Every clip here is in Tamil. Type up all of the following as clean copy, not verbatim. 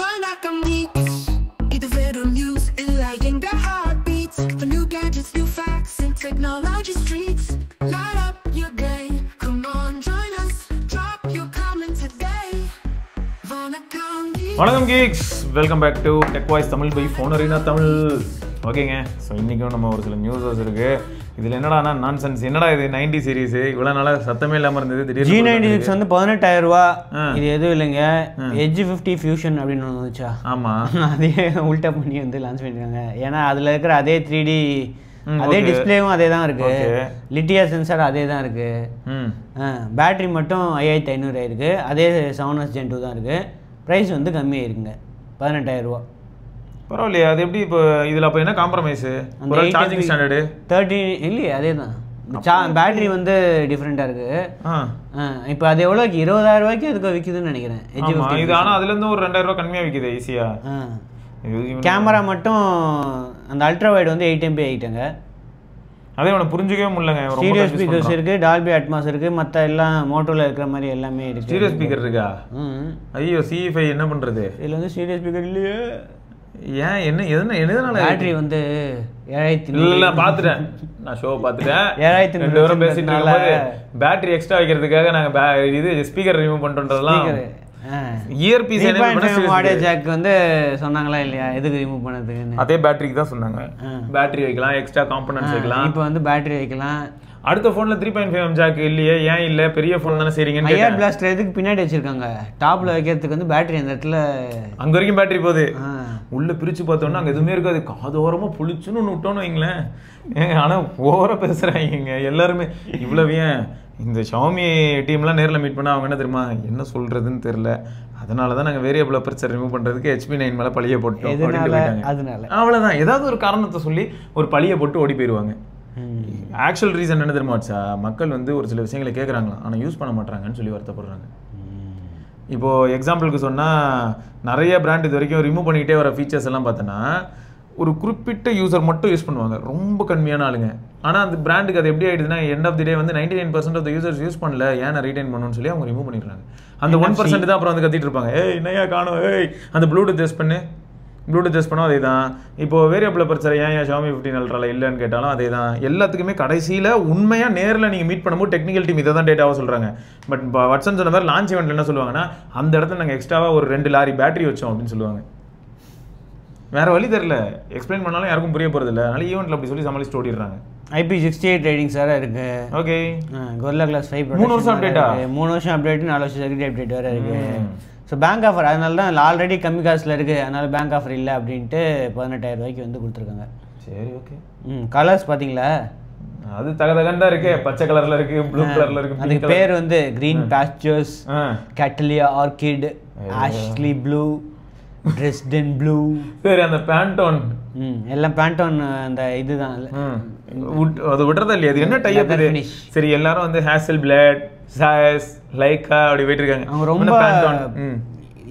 Vanakkam Geeks. இது வெறும் news enlightening the heartbeats. For new gadgets, new facts, and technology streets. Light up your day. Come on, join us. Drop your comment today. Vanakkam Geeks. வணக்கம் geeks, welcome back to tech voice Tamil by phone arena Tamil. ஓகேங்க, ஸோ இன்றைக்கும் நம்ம ஒரு சில நியூஸஸ் இருக்குது. இதில் என்னடா நான்சென்ஸ், என்னடா இது 90 சீரீஸ் இவ்வளோ நாளாக சத்தமே இல்லாமல் இருந்தது. திடீர்னு G96 வந்து 18,000 ரூபா. இது எதுவும் இல்லைங்க, எட்ஜ் 50 ஃபியூஷன் அப்படின்னு ஒன்று வந்துச்சா? ஆமாம், அதே உல்டா பண்ணி வந்து லான்ச் பண்ணியிருக்காங்க. ஏன்னா அதில் இருக்கிற அதே 3D அதே டிஸ்பிளேவும் அதே தான் இருக்கு, லிட்டியா சென்சார் அதே தான் இருக்கு, பேட்டரி மட்டும் 5500 இருக்கு, அதே 7S Gen 2 தான் இருக்கு. ப்ரைஸ் வந்து கம்மியாக இருக்குங்க, 18,000 ரூபா. பரவாயில்லையா? அது எப்படி இப்போ இதில் அப்போ என்ன காம்ப்ரமைஸு? சார்ஜிங் ஸ்டாண்டர்டு 30 இல்லையே, அதே தான். பேட்டரி வந்து டிஃப்ரெண்ட்டாக இருக்குது. இப்போ அது எவ்வளோக்கு 20,000 ரூபாய்க்கு அதுக்கு விற்குதுன்னு நினைக்கிறேன். இது ஆனால் அதுலேருந்து ஒரு 2,000 ரூபா கம்மியாக விற்குது ஈஸியாக. கேமரா மட்டும் அந்த அல்ட்ரா வைட் வந்து 8MP ஆகிட்டாங்க. அதே ஒன்று புரிஞ்சிக்கவே முடியலங்க. ஸ்டீரியோ ஸ்பீக்கர்ஸ் இருக்குது, டால்பி அட்மாஸ் இருக்குது, மற்ற எல்லாம் மோட்டோவில் இருக்கிற மாதிரி எல்லாமே இருக்குது. ஸ்டீரியோ ஸ்பீக்கர் இருக்கா? ஐயோ, CE5 என்ன பண்ணுறது? இதில் வந்து ஸ்டீரியோ ஸ்பீக்கர் இல்லையே. ஏன் எதனால? பேட்டரி வந்து 7000 இல்லை, பார்த்துட்டேன், நான் ஷோ பார்த்துட்டேன். 7000 பேசிட்டு பேட்டரி எக்ஸ்ட்ரா வைக்கிறதுக்காக நாங்கள் இது ஸ்பீக்கர் ரிமூவ் பண்ணுறோன்றதெல்லாம் இயர்பீஸ் ஆடியோ ஜாக் வந்து சொன்னாங்களா இல்லையா, எதுக்கு ரிமூவ் பண்ணதுக்குன்னு? அதே பேட்டரிக்கு தான் சொன்னாங்க. பேட்டரி வைக்கலாம், எக்ஸ்ட்ரா காம்பனன்ட்ஸ் வைக்கலாம். இப்போ வந்து பேட்டரி வைக்கலாம். அடுத்த ஃபோனில் 3.5mm ஜாக் இல்லையே, ஏன் இல்லை? பெரிய ஃபோன் தானே செய்றீங்கன்னு. ஐஆர் பிளாஸ்டர் எதுக்கு பின்னாடி வச்சிருக்காங்க? டாப்ல வைக்கிறதுக்கு வந்து பேட்டரி அந்த இடத்துல அங்கே வரைக்கும் பேட்டரி போகுது. உள்ள பிரித்து பார்த்தோன்னா அங்கே எதுவுமே இருக்காது. காதோரமாக புளிச்சுன்னு ஒன்று விட்டோன்னு வைங்களேன். ஆனால் ஓவராக பேசுகிறாங்க எல்லாருமே. இவ்வளவு ஏன் இந்த ஷாமி டீம்லாம் நேரில் மீட் பண்ணால் அவங்க என்ன தெரியுமா, என்ன சொல்கிறதுன்னு தெரில, அதனால தான் நாங்கள் வேரியபிள் அபர்ச்சர் ரிமூவ் பண்ணுறதுக்கு HP9 மேலே பழிய போட்டோம் அப்படின்னு போயிட்டாங்க. அதனால அவ்வளோதான், ஏதாவது ஒரு காரணத்தை சொல்லி ஒரு பழியை போட்டு ஓடி போயிடுவாங்க. ஆக்சுவல் ரீசன் என்ன தெரியுமா வச்சா, மக்கள் வந்து ஒரு சில விஷயங்களை கேட்குறாங்களாம், ஆனால் யூஸ் பண்ண மாட்டாங்கன்னு சொல்லி வருத்தப்படுறாங்க. இப்போது எக்ஸாம்பிளுக்கு சொன்னால், நிறைய பிராண்ட் இது வரைக்கும் ரிமூவ் பண்ணிக்கிட்டே வர ஃபீச்சர்ஸ் எல்லாம் பார்த்தோன்னா ஒரு குறிப்பிட்ட யூசர் மட்டும் யூஸ் பண்ணுவாங்க, ரொம்ப கம்மியான ஆளுங்க. ஆனால் அந்த பிராண்டுக்கு அது எப்படி ஆகிடுதுன்னா, எண்ட் ஆஃப் தி டே வந்து 99% ஆஃப் த யூசர்ஸ் யூஸ் பண்ணல, ஏன் ரீடைன் பண்ணணும்னு சொல்லி அவங்க ரிமூவ் பண்ணிடுறாங்க. அந்த 1% தான் அப்புறம் வந்து கத்திட்டு இருப்பாங்க, ஏய் என்னையா காணும், ஏய் அந்த ப்ளூடூத் டெஸ்ட் பண்ணு, ப்ளூடூத் டெஸ்ட் பண்ணோம் அதே தான். இப்போது வேரியபிள் அபர்ச்சர் ஏன் Xiaomi 15 Ultra இல்லைன்னு கேட்டாலும் அதே தான். எல்லாத்துக்குமே கடைசியில் உண்மையாக நேரில் நீங்கள் மீட் பண்ணும்போது டெக்னிக்கல் டீம் இதை தான் டேட்டாவாக சொல்கிறாங்க. பட் வாட்ஸன் சொன்ன மாதிரி லான்ச் ஈவெண்ட்டில் என்ன சொல்லுவாங்கன்னா, அந்த இடத்துல நாங்கள் எக்ஸ்ட்ராவாக ஒரு 2 லாரி பேட்டரி வச்சோம் அப்படின்னு சொல்லுவாங்க. வேறு வழி தெரில, எக்ஸ்பிளைன் பண்ணாலும் யாருக்கும் புரிய போகிறது இல்லை. அதனால ஈவெண்ட்டில் அப்படி சொல்லி சமாளிச்சு ஓடிடுறாங்க. IP68 ரேட்டிங் சார் இருக்கு. ஓகே, Gorilla Glass 5 3 வருஷம் அப்டேட்டா? 3 வருஷம் அப்டேட், 4 வருஷம் செக்யூரிட்டி அப்டேட் வேறு இருக்குது. ஸோ பேங்க் ஆஃபர் அதனால தான் ஆல்ரெடி கம்மி காசில் இருக்குது, அதனால பேங்க் ஆஃபர் இல்லை அப்படின்ட்டு 18,000 ரூபாய்க்கு வந்து கொடுத்துருக்காங்க. சரி, ஓகே. கலர்ஸ் பார்த்தீங்களா? அது தகதகண்டா இருக்கு, பச்சை கலரில் இருக்குது, ப்ளூ கலரில் இருக்குது. அதுக்கு பேர் வந்து green pastures, cattleya orchid, Ashley blue, Dresden blue. சரி, அந்த பேண்டோன் எல்லாம் பேண்டோன் அந்த இதுதான். அது விடுறதா இல்லையா? அது என்ன டைப் இது? சரி, எல்லாரும் வந்து ஹேசல் பிளட், சாஸ், லைக்கா அப்படி போயிட்டு இருக்காங்க. அவங்க ரொம்ப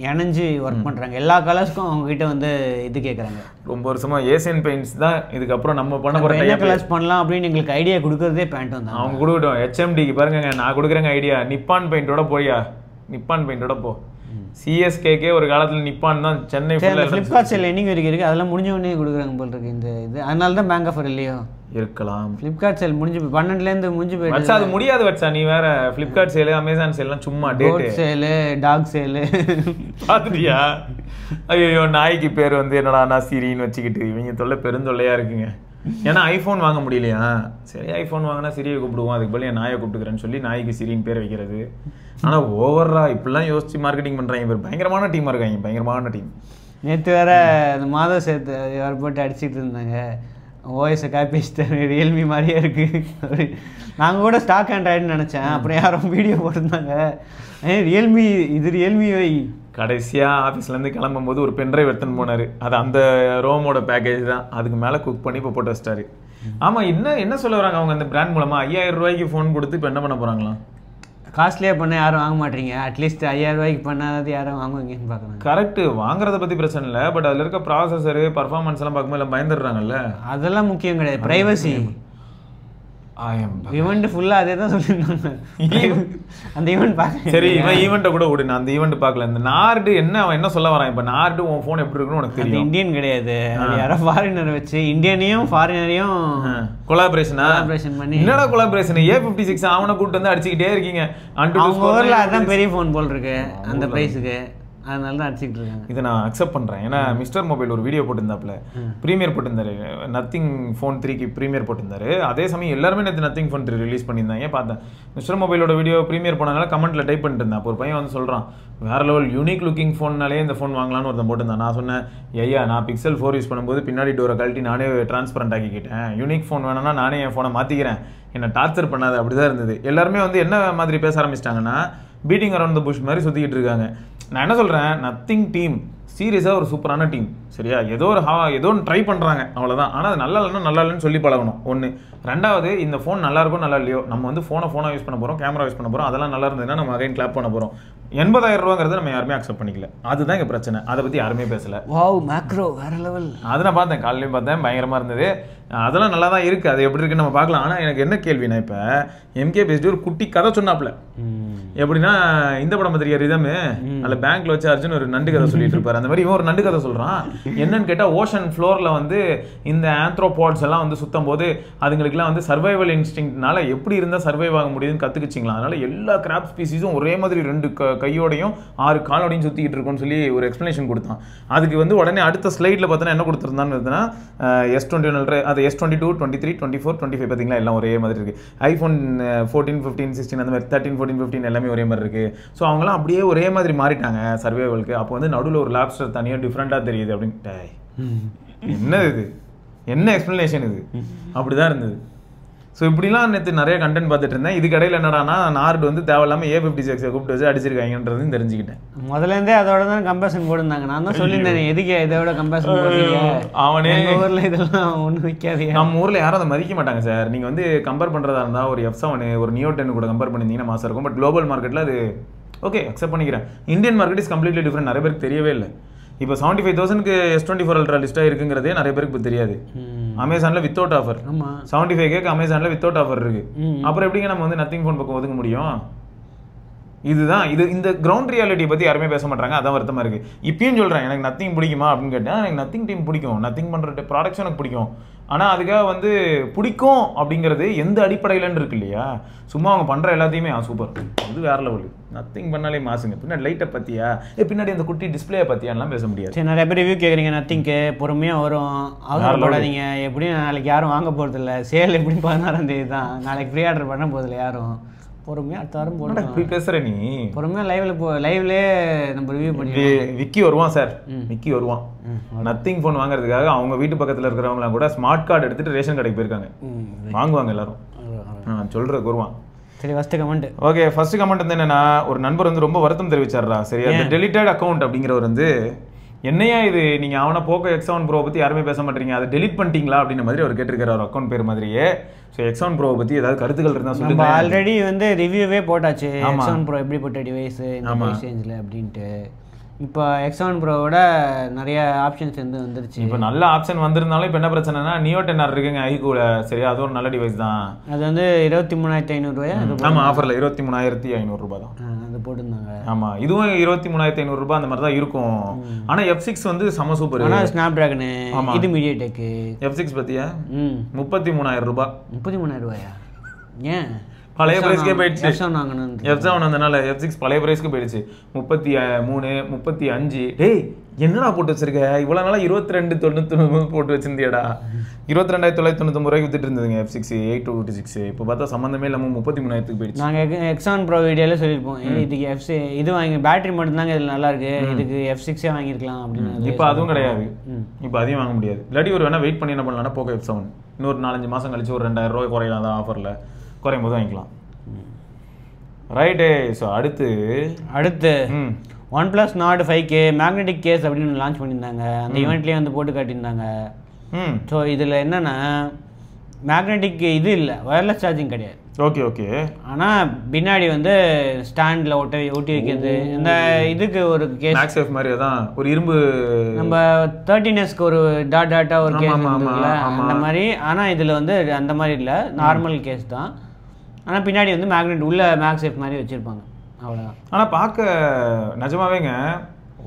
இணைஞ்சு ஒர்க் பண்ணுறாங்க. எல்லா கலர்ஸ்க்கும் அவங்க கிட்ட வந்து இது கேட்குறாங்க. ரொம்ப வருஷமா ஏசியன் பெயிண்ட்ஸ் தான் இதுக்கப்புறம் நம்ம பண்ண போகிற என்ன கலர்ஸ் பண்ணலாம் அப்படின்னு எங்களுக்கு ஐடியா கொடுக்குறதே பேண்டோன் தான். அவங்க கொடுக்கட்டும். HMDக்கு பாருங்க, நான் கொடுக்குறேங்க ஐடியா, நிப்பான் பெயிண்டோட போயா, நிப்பான் பெயிண்டோட போ. CSKக்கே ஒரு காலத்தில் நிப்பான் தான் சென்னை ஃபுல்லாக. ஃப்ளிப்கார்ட் சேல் என்னைக்கு வரைக்கும் இருக்குது, அதெல்லாம் முடிஞ்ச உடனே கொடுக்குறாங்க போல் இருக்கு இந்த இது. அதனால தான் பேங்க் ஆஃபர் இல்லையோ இருக்கலாம். ஃப்ளிப்கார்ட் சேல் முடிஞ்சு 12லேருந்து முடிஞ்சு போயிடுச்சு. அது முடியாது வச்சா, நீ வேற ஃப்ளிப்கார்ட் சேலு, அமேசான் சேல்லாம் சும்மா டேட் சேலு, டாக் சேலு பார்த்துட்டியா? ஐயோ, நாய்க்கு பேர் வந்து என்னடா சிரின்னு வச்சுக்கிட்டு இவங்க தொல்லை பெருந்தொல்லையா இருக்குங்க. ஏன்னா ஐஃபோன் வாங்க முடியலையா, சரி ஐஃபோன் வாங்கினா சிரியை கூப்பிடுவோம், அதுக்கு பதில் என் நாயை கூப்பிட்டுக்கிறேன்னு சொல்லி நாய்க்கு சிரின்னு பேர் வைக்கிறது. ஆனால் ஓவரா இப்படிலாம் யோசிச்சு மார்க்கெட்டிங் பண்ணுறாங்க. பேர் பயங்கரமான டீமாக இருக்காங்க, பயங்கரமான டீம். நேற்று வேற அந்த மாதம் சேர்த்து வேறு போட்டு அடிச்சுட்டு இருந்தாங்க, ஓஎஸை காப்பி வச்சுட்டாரு, ரியல்மி மாதிரியே இருக்குது. நாங்கள் கூட ஸ்டாக் ஆண்ட்ராய்டுன்னு நினச்சேன், அப்புறம் யாரும் வீடியோ போட்டிருந்தாங்க, ரியல்மி இது ரியல்மி வை. கடைசியாக ஆஃபீஸ்லேருந்து கிளம்பும்போது ஒரு பென்ட்ரைவ் எடுத்துன்னு போனார், அது அந்த ரோமோட பேக்கேஜ் தான், அதுக்கு மேலே குக் பண்ணி இப்போ போட்டு வச்சிட்டாரு. ஆமாம், என்ன சொல்ல வராங்க அவங்க அந்த பிராண்ட் மூலமாக? 5000 ரூபாய்க்கு ஃபோன் கொடுத்து இப்போ என்ன பண்ண போகிறாங்களாம்? காஸ்ட்லியாக பண்ண யாரும் வாங்க மாட்டீங்க, அட்லீஸ்ட் 5000 ரூபாய்க்கு பண்ணாதது யாரும் வாங்குவீங்கன்னு பார்க்குறாங்க. கரெக்டு, வாங்குறத பற்றி பிரச்சனை இல்லை, பட் அதில் இருக்க ப்ராசஸரு பர்ஃபார்மன்ஸ் எல்லாம் பார்க்கும்போது எல்லாம் பயந்துடுறாங்கல்ல. அதெல்லாம் முக்கியம் கிடையாது, ப்ரைவசி. ஈவெண்ட் ஃபுல்லா அதே தான் சொல்லியிருந்தாங்க. அந்த ஈவெண்ட் பார்க்க சரி, இவன் ஈவெண்ட்டை கூட விடு, நான் அந்த ஈவெண்ட் பார்க்கல. இந்த நார்டு அவன் என்ன சொல்ல வரான் இப்போ? நார்டு உன் ஃபோன் எப்படி இருக்குன்னு உனக்கு தெரியும். இந்தியன் கிடையாது, யாரோ ஃபாரினர் வச்சு இந்தியனையும் ஃபாரினரையும் கொலாபரேஷன் பண்ணி. என்னடா கொலாபரேஷன்? A56 அவனை கூட்டு வந்து அடிச்சுக்கிட்டே இருக்கீங்க. அவங்க ஊர்ல அதான் பெரிய ஃபோன் போல் இருக்கு அந்த பிரைஸுக்கு, அதனால தான் அடிச்சுட்டு இருக்காங்க. இதை நான் அக்செப்ட் பண்ணுறேன். ஏன்னா மிஸ்டர் மொபைல் ஒரு வீடியோ போட்டிருந்தாப்புல, ப்ரீமியர் போட்டிருந்தாரு, நத்திங் ஃபோன் 3க்கு ப்ரீமியர் போட்டிருந்தாரு. அதே சமயம் எல்லாருமே நேற்று நத்திங் ஃபோன் 3 ரிலீஸ் பண்ணியிருந்தாங்க. பார்த்தேன் மிஸ்டர் மொபைலோட வீடியோ ப்ரீமியர் போனதுனால கமெண்ட்டில் டைப் பண்ணிட்டு இருந்தேன். அப்போ ஒரு பையன் வந்து சொல்கிறான், வேறு லெவல் யூனிக் லுக்கிங் ஃபோன்னாலே இந்த ஃபோன் வாங்கலான்னு ஒருத்தன் போட்டிருந்தான். நான் சொன்னேன், ஐயா நான் Pixel 4 யூஸ் பண்ணும்போது பின்னாடி டோரை கழட்டி நானே டிரான்ஸ்பரண்ட் ஆக்கிக்கிட்டேன். யூனிக் ஃபோன் வேணும்னா நானே என் ஃபோனை மாற்றிக்கிறேன், என்னை டார்ச்சர் பண்ணாது. அப்படி தான் இருந்தது. எல்லாருமே வந்து என்ன மாதிரி பேச ஆரம்பிச்சிட்டாங்கன்னா, பீட்டிங் அரௌண்ட் த புஷ் மாதிரி சுற்றிக்கிட்டு இருக்காங்க. நான் என்ன சொல்கிறேன், நத்திங் டீம் சீரியஸாக ஒரு சூப்பரான டீம். சரியா, ஏதோ ஒன்று ட்ரை பண்ணுறாங்க, அவ்வளோதான். ஆனால் அது நல்லா இல்லைன்னா நல்லா இல்லைன்னு சொல்லி பழகணும் ஒன்று. ரெண்டாவது, இந்த ஃபோன் நல்லா இருக்கும் நல்லா இல்லையோ, நம்ம வந்து ஃபோனை யூஸ் பண்ண போகிறோம், கேமரா யூஸ் பண்ண போகிறோம், அதெல்லாம் நல்லா இருந்ததுன்னா நம்ம அகைன் கிளாப் பண்ண போகிறோம். 80,000 ரூபாங்கிறத நம்ம யாருமே அக்செப்ட் பண்ணிக்கல. அதுதான் இங்கே பிரச்சனை. அதை பற்றி யாருமே பேசலை. வாவ், மேக்ரோ வேற லெவல். அதை நான் பார்த்தேன், காலையிலையும் பார்த்தேன், பயங்கரமாக இருந்தது. அதெல்லாம் நல்லா தான் இருக்குது, அது எப்படி இருக்குன்னு நம்ம பார்க்கலாம். ஆனால் எனக்கு என்ன கேள்வினா, இப்போ MK பேசிட்டு ஒரு குட்டி கதை சொன்னாப்புல. எப்படின்னா, இந்த படம் பத்திரிக்கை ரிதமு அதில் பேங்க்ல வச்சு அர்ஜுன் ஒரு நண்டு கதை சொல்லிட்டு இருப்பாரு. அந்த மாதிரி இவன் ஒரு நண்டு கதை சொல்கிறான். என்னன்னு கேட்டால், ஓஷன் ஃப்ளோரில் வந்து இந்த ஆந்த்ரோபாட்ஸ் எல்லாம் வந்து சுத்தம் போது அதுங்களுக்குலாம் வந்து சர்வைவல் இன்ஸ்டிங்க்ட்னால எப்படி இருந்தால் சர்வைவ் ஆக முடியுதுன்னு கற்றுக்குச்சிங்களா. அதனால எல்லா கிராப் ஸ்பீசிஸும் ஒரே மாதிரி 2 கையோடையும் 6 காலோடையும் சுற்றிக்கிட்டு இருக்கும்னு சொல்லி ஒரு எக்ஸ்ப்ளனேஷன் கொடுத்தான். அதுக்கு வந்து உடனே அடுத்த ஸ்லைடில் பார்த்தோன்னா என்ன கொடுத்துருந்தான்னு பார்த்தீங்கன்னா, S21 அது S22, 23, 24, 25 பார்த்தீங்களா, எல்லாம் ஒரே மாதிரி இருக்குது. iPhone 14, 15, 16 அந்த மாதிரி 13, 14, 15 எல்லாமே ஒரே மாதிரி இருக்குது. ஸோ அவங்களாம் அப்படியே ஒரே மாதிரி மாறிட்டாங்க சர்வைவலுக்கு. அப்போ வந்து நடுவில் ஒரு லாப்ஸ்டர் தனியாக டிஃப்ரெண்ட்டாக தெரியுது அப்படின்ட்டு. என்ன இது, என்ன எக்ஸ்ப்ளனேஷன் இது? அப்படி தான் இருந்தது. ஸோ இப்படிலாம் நேற்று நிறைய கண்டென்ட் பார்த்துட்டு இருந்தேன். இதுக்கு இடையில என்னடானா, நார்டு வந்து தேவையில்லாமல் A56 கூப்பிட்டு வச்சு அடிச்சிருக்காங்கன்றதையும் தெரிஞ்சுக்கிட்டேன். முதலேருந்தே அதோட தான் கம்பேரிசன் போட்டிருந்தாங்க. நான் தான் சொல்லியிருந்தேன், எதுக்கு இதோட கம்பேரிசன் போடுறீங்க, அவனே ஊரில் இதெல்லாம் ஒன்றும் வைக்காது. நம்ம ஊரில் யாரும் அதை மதிக்க மாட்டாங்க சார். நீங்கள் வந்து கம்பேர் பண்ணுறதா இருந்தால் ஒரு F7 ஒரு Neo 10 கூட கம்பேர் பண்ணியிருந்தீங்கன்னா மாசாக இருக்கும். பட் குளோபல் மார்க்கெட்டில் அது ஓகே அக்செப்ட் பண்ணிக்கிறேன். Indian market is completely different. நிறைய பேருக்கு தெரியவே இல்லை. இப்போ 75,000க்கு S24 Ultra லிஸ்ட்டாக இருக்குங்கிறதே நிறைய பேருக்கு இப்போ தெரியாது. அமேசானில் வித்தவுட் ஆஃபர், 75K அமேசானில் வித்தவுட் ஆஃபர் இருக்கு. அப்புறம் எப்படிங்க நம்ம வந்து நத்திங் ஃபோன் பக்கம் ஒதுங்க முடியும்? இதுதான் இந்த கிரவுண்ட் ரியாலிட்டியை பற்றி யாருமே பேச மாட்டாங்க. அதான் வருத்தமாக இருக்குது. இப்பயும் சொல்கிறேன், எனக்கு நத்திங் பிடிக்குமா அப்படின்னு கேட்டேன். எனக்கு நத்திங் டீம் பிடிக்கும், நத்திங் பண்ணுற ப்ராடக்ட்ஸ் எனக்கு பிடிக்கும். ஆனால் அதுக்காக வந்து பிடிக்கும் அப்படிங்கிறது எந்த அடிப்படையிலன்னு இருக்கு இல்லையா. சும்மா அவங்க பண்ணுற எல்லாத்தையுமே சூப்பர், அது வேறு லெவலு, நத்திங் பண்ணாலே மாசுங்க. பின்னாடி லைட்டை பற்றியா, பின்னாடி அந்த குட்டி டிஸ்பிளே பற்றியாலாம் பேச முடியாது. சரி, நிறைய பேர் ரிவ்யூ கேட்குறீங்க நத்திங்க்கு. பொறுமையாக வரும், அவசரப்படாதீங்க. எப்படியும் நாளைக்கு யாரும் வாங்க போகிறதில்ல. சேல் எப்படி 16ஆம் தேதி தான். நாளைக்கு ப்ரீ ஆர்டர் பண்ண போதில்லை யாரும். பொறுமையாக அடுத்த வாரம் போட்டு இப்படி பேசுகிற நீ. பொறுமையாக லைவ்லேயே நம்ம ரிவ்யூ பண்ணி. விக்கி வருவான் சார், விக்கி வருவான் நத்திங் ஃபோன் வாங்குறதுக்காக. அவங்க வீட்டு பக்கத்தில் இருக்கிறவங்களாம் கூட ஸ்மார்ட் கார்டு எடுத்துகிட்டு ரேஷன் கடைக்கு போயிருக்காங்க, வாங்குவாங்க எல்லாரும். சொல்கிறதுக்கு வருவான். சரி, first comment. Okay, first comment வந்து என்னன்னா, ஒரு நண்பர் வந்து ரொம்ப வருத்தம் தெரிவிச்சாரா. சரி, அந்த டெலிட்டட் அக்கௌண்ட் அப்படிங்கிறவர் வந்து, என்னையா இது, நீங்க அவனை போக்கோ X7 Pro பத்தி யாருமே பேச மாட்டீங்க, அதை டெலிட் பண்ணிட்டீங்களா அப்படின்ற மாதிரி அவர் கேட்டிருக்காரு, அவர் அக்கௌண்ட் பேர் மாதிரியே. ஸோ X7 Pro பத்தி ஏதாவது கருத்துக்கள் இருந்தால் சொல்லுங்க. ஆல்ரெடி வந்து ரிவ்யூவே போட்டாச்சு, X7 Pro எப்படிப்பட்ட டிவைஸ் இந்த பிரைஸ் ரேஞ்சில் அப்படின்ட்டு. இப்போ X7 Proவோட நிறைய ஆப்ஷன்ஸ் வந்து வந்துருச்சு. இப்போ நல்ல ஆப்ஷன் வந்திருந்தாலும் இப்போ என்ன பிரச்சனைனா, Neo 10R இருக்குங்க ஐக்கூட. சரி, அது ஒரு நல்ல டிவைஸ் தான். அது வந்து 23,500 ரூபாயா? ஆமாம், ஆஃபரில் 23,500 ரூபாய் தான் அது போட்டுருந்தாங்க. ஆமாம், இதுவும் 23,500 ரூபாய் அந்த மாதிரி தான் இருக்கும். ஆனால் F6 வந்து செம சூப்பர். ஆனால் ஸ்னாப் டிராகனு, இது மீடியாடெக். F6 பற்றியா 33,000 ரூபாய். 33,000 ரூபாயா? ஏன் பழைய பிரைஸ்க்கே போயிடுச்சு. F7 வந்தனால F6 பழைய பிரைஸ்க்கு போயிடுச்சு. 33, 35. டேய், என்னடா போட்டு வச்சிருக்க? இவ்வளோ நாளாக 22,999 போட்டு வச்சிருந்தியாடா. 22,999 ரூபாய்க்கு வித்துட்டு இருந்ததுங்க F6 826. இப்போ பார்த்தா சம்மந்தமே இல்லாமல் 33,000க்கு போயிடுச்சு. நாங்கள் X7 Pro வீடியோவில் சொல்லியிருப்போம், இதுக்கு இது வாங்கி பேட்டரி மட்டும்தாங்க இதில் நல்லா இருக்கு, இதுக்கு F6 வாங்கியிருக்கலாம் அப்படின்னு. இப்போ அதுவும் கிடையாது, இப்போ அதையும் வாங்க முடியாது. இல்லாட்டி ஒரு வேணா வெயிட் பண்ணி என்ன பண்ணலாம்னா, போக்கோ F7 இன்னொரு 4-5 மாதம் கழிச்சு ஒரு 2,000 ரூபாய் குறையலாம் தான் ஆஃபரில், குறையும் போது வாங்கிக்கலாம். ரைட்டு. ஸோ அடுத்து OnePlus Nord 5K magnetic case அப்படின்னு லான்ச் பண்ணியிருந்தாங்க. அந்த ஈவெண்ட்லேயே வந்து போட்டு காட்டியிருந்தாங்க. ஸோ இதில் என்னென்னா, மேக்னெட்டிக் இது இல்லை, ஒயர்லெஸ் சார்ஜிங் கிடையாது. Okay okay. ஆனால் பின்னாடி வந்து ஸ்டாண்டில் ஒட்டி வைக்கிறது. இந்த இதுக்கு ஒரு கேஸ் மேக்ஸேஃப் மாதிரி தான் ஒரு இரும்பு நம்ம 13Sக்கு ஒரு டாட்டாக ஒரு கேஸ் இருக்குல்ல அந்த மாதிரி. ஆனால் இதில் வந்து அந்த மாதிரி இல்லை, நார்மல் கேஸ் தான். ஆனால் பின்னாடி வந்து மேக்னெட் உள்ள மேக்ஸேஃப் மாதிரி வச்சுருப்பாங்க, அவ்வளோதான். ஆனால் பார்க்க நிஜமாவேங்க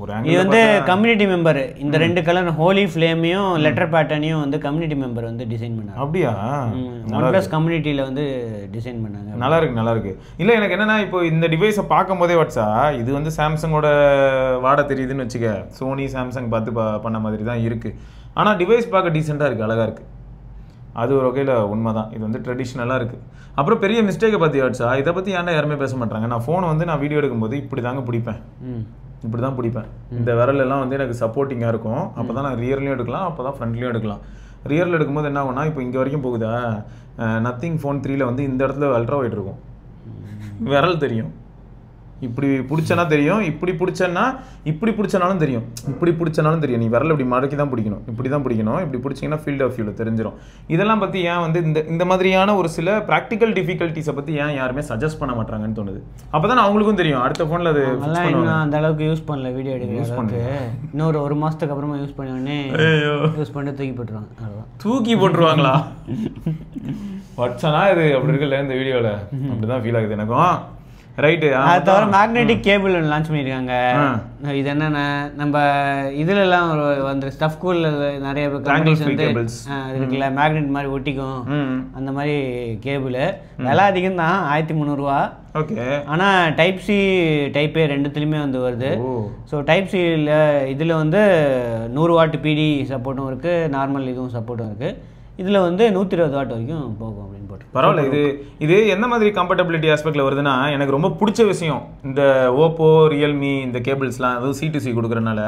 ஒரு இது வந்து கம்யூனிட்டி மெம்பர் இந்த 2 கலர் ஹோலி ஃப்ளேமையும் லெட்டர் பேட்டர்னையும் வந்து கம்யூனிட்டி மெம்பர் வந்து டிசைன் பண்ணாங்க. அப்படியா? OnePlus கம்யூனிட்டியில் வந்து டிசைன் பண்ணாங்க. நல்லா இருக்கு. இல்லை எனக்கு என்னன்னா இப்போ இந்த டிவைஸை பார்க்கும் போதே வாட்ஸா இது வந்து சாம்சங்கோட வாட தெரியுதுன்னு வச்சுக்க. சோனி சாம்சங் பார்த்து பண்ண மாதிரி தான் இருக்கு. ஆனால் டிவைஸ் பார்க்க டீசெண்டாக இருக்குது, அழகாக இருக்குது. அது ஒரு வகையில் உண்மை தான். இது வந்து ட்ரெடிஷ்னலாக இருக்குது. அப்புறம் பெரிய மிஸ்டேக்கை பற்றி வாட்ஸா இதை பற்றி ஏன்டா யாருமே பேச மாட்டாங்க. நான் ஃபோனை வந்து நான் வீடியோ எடுக்கும்போது இப்படி தாங்க பிடிப்பேன், இப்படி தான் பிடிப்பேன். இந்த விரலெல்லாம் வந்து எனக்கு சப்போர்ட்டிங்காக இருக்கும். அப்போ தான் நான் ரியர்லையும் எடுக்கலாம், அப்போ தான் ஃப்ரண்ட்லையும் எடுக்கலாம். ரியரில் எடுக்கும்போது என்ன ஆகும்னா இப்போ இங்கே வரைக்கும் போகுதா, நத்திங் ஃபோன் 3ல வந்து இந்த இடத்துல அல்ட்ரா வைட் இருக்கும், விரல் தெரியும். இப்படி பிடிச்சனா தெரியும், இப்படி பிடிச்சனாலும் தெரியும், இப்படி பிடிச்சனாலும் தெரியும். நீ விரல் இப்படி மடக்கி தான் பிடிக்கணும், இப்படி தான் பிடிக்கணும். இப்படி பிடிச்சிங்கன்னா ஃபீல்ட் ஆஃப் வியூவில் தெரிஞ்சிடும். இதெல்லாம் பற்றி ஏன் வந்து இந்த மாதிரியான ஒரு சில ப்ராக்டிக்கல் டிஃபிகல்ட்டிஸை பற்றி ஏன் யாருமே சஜஸ்ட் பண்ண மாட்டாங்கன்னு தோணுது. அப்போ தான் அவங்களுக்கும் தெரியும் அடுத்த ஃபோனில் அது அந்த அளவுக்கு யூஸ் பண்ணல, வீடியோ எடுக்க யூஸ் பண்ணு. இன்னொரு 1 மாதத்துக்கு அப்புறமா யூஸ் பண்ண உடனே யூஸ் பண்ணிட்டு தூக்கி போட்டுருவாங்க. அவ்வளோதான். தூக்கி போட்டுருவாங்களா? வட்சனா இது அப்படி இருக்குல்ல இந்த வீடியோவில், அப்படி தான் ஃபீல் ஆகுது எனக்கும். ரைட்டு. அது தவிர மேக்னெட்டிக் கேபிள் ஒன்று லான்ச் பண்ணியிருக்காங்க. இது என்னென்ன நம்ம இதுலலாம் வந்து ஸ்டஃப் கூலில் நிறைய கம்பெனிஸ் வந்து இருக்குல்ல, மேக்னெட் மாதிரி ஒட்டிக்கும் அந்த மாதிரி கேபிள். விலை அதிகம் தான், 1300 ரூபா. ஓகே. ஆனால் டைப் சி டைப் ஏ ரெண்டுத்துலேயுமே வந்து வருது. ஸோ டைப் சியில் இதில் வந்து 100 வாட் பிடி சப்போர்ட்டும் இருக்குது, நார்மல் இதுவும் சப்போர்ட்டும் இருக்குது. இதில் வந்து 120 வாட் வரைக்கும் போகும் அப்படின்னு போட்டு. பரவாயில்ல. இது எந்த மாதிரி கம்பேட்டபிலிட்டி ஆஸ்பெக்டில் வருதுன்னா எனக்கு ரொம்ப பிடிச்ச விஷயம். இந்த ஓப்போ ரியல்மி இந்த கேபிள்ஸ்லாம் அதாவது C2C கொடுக்குறனால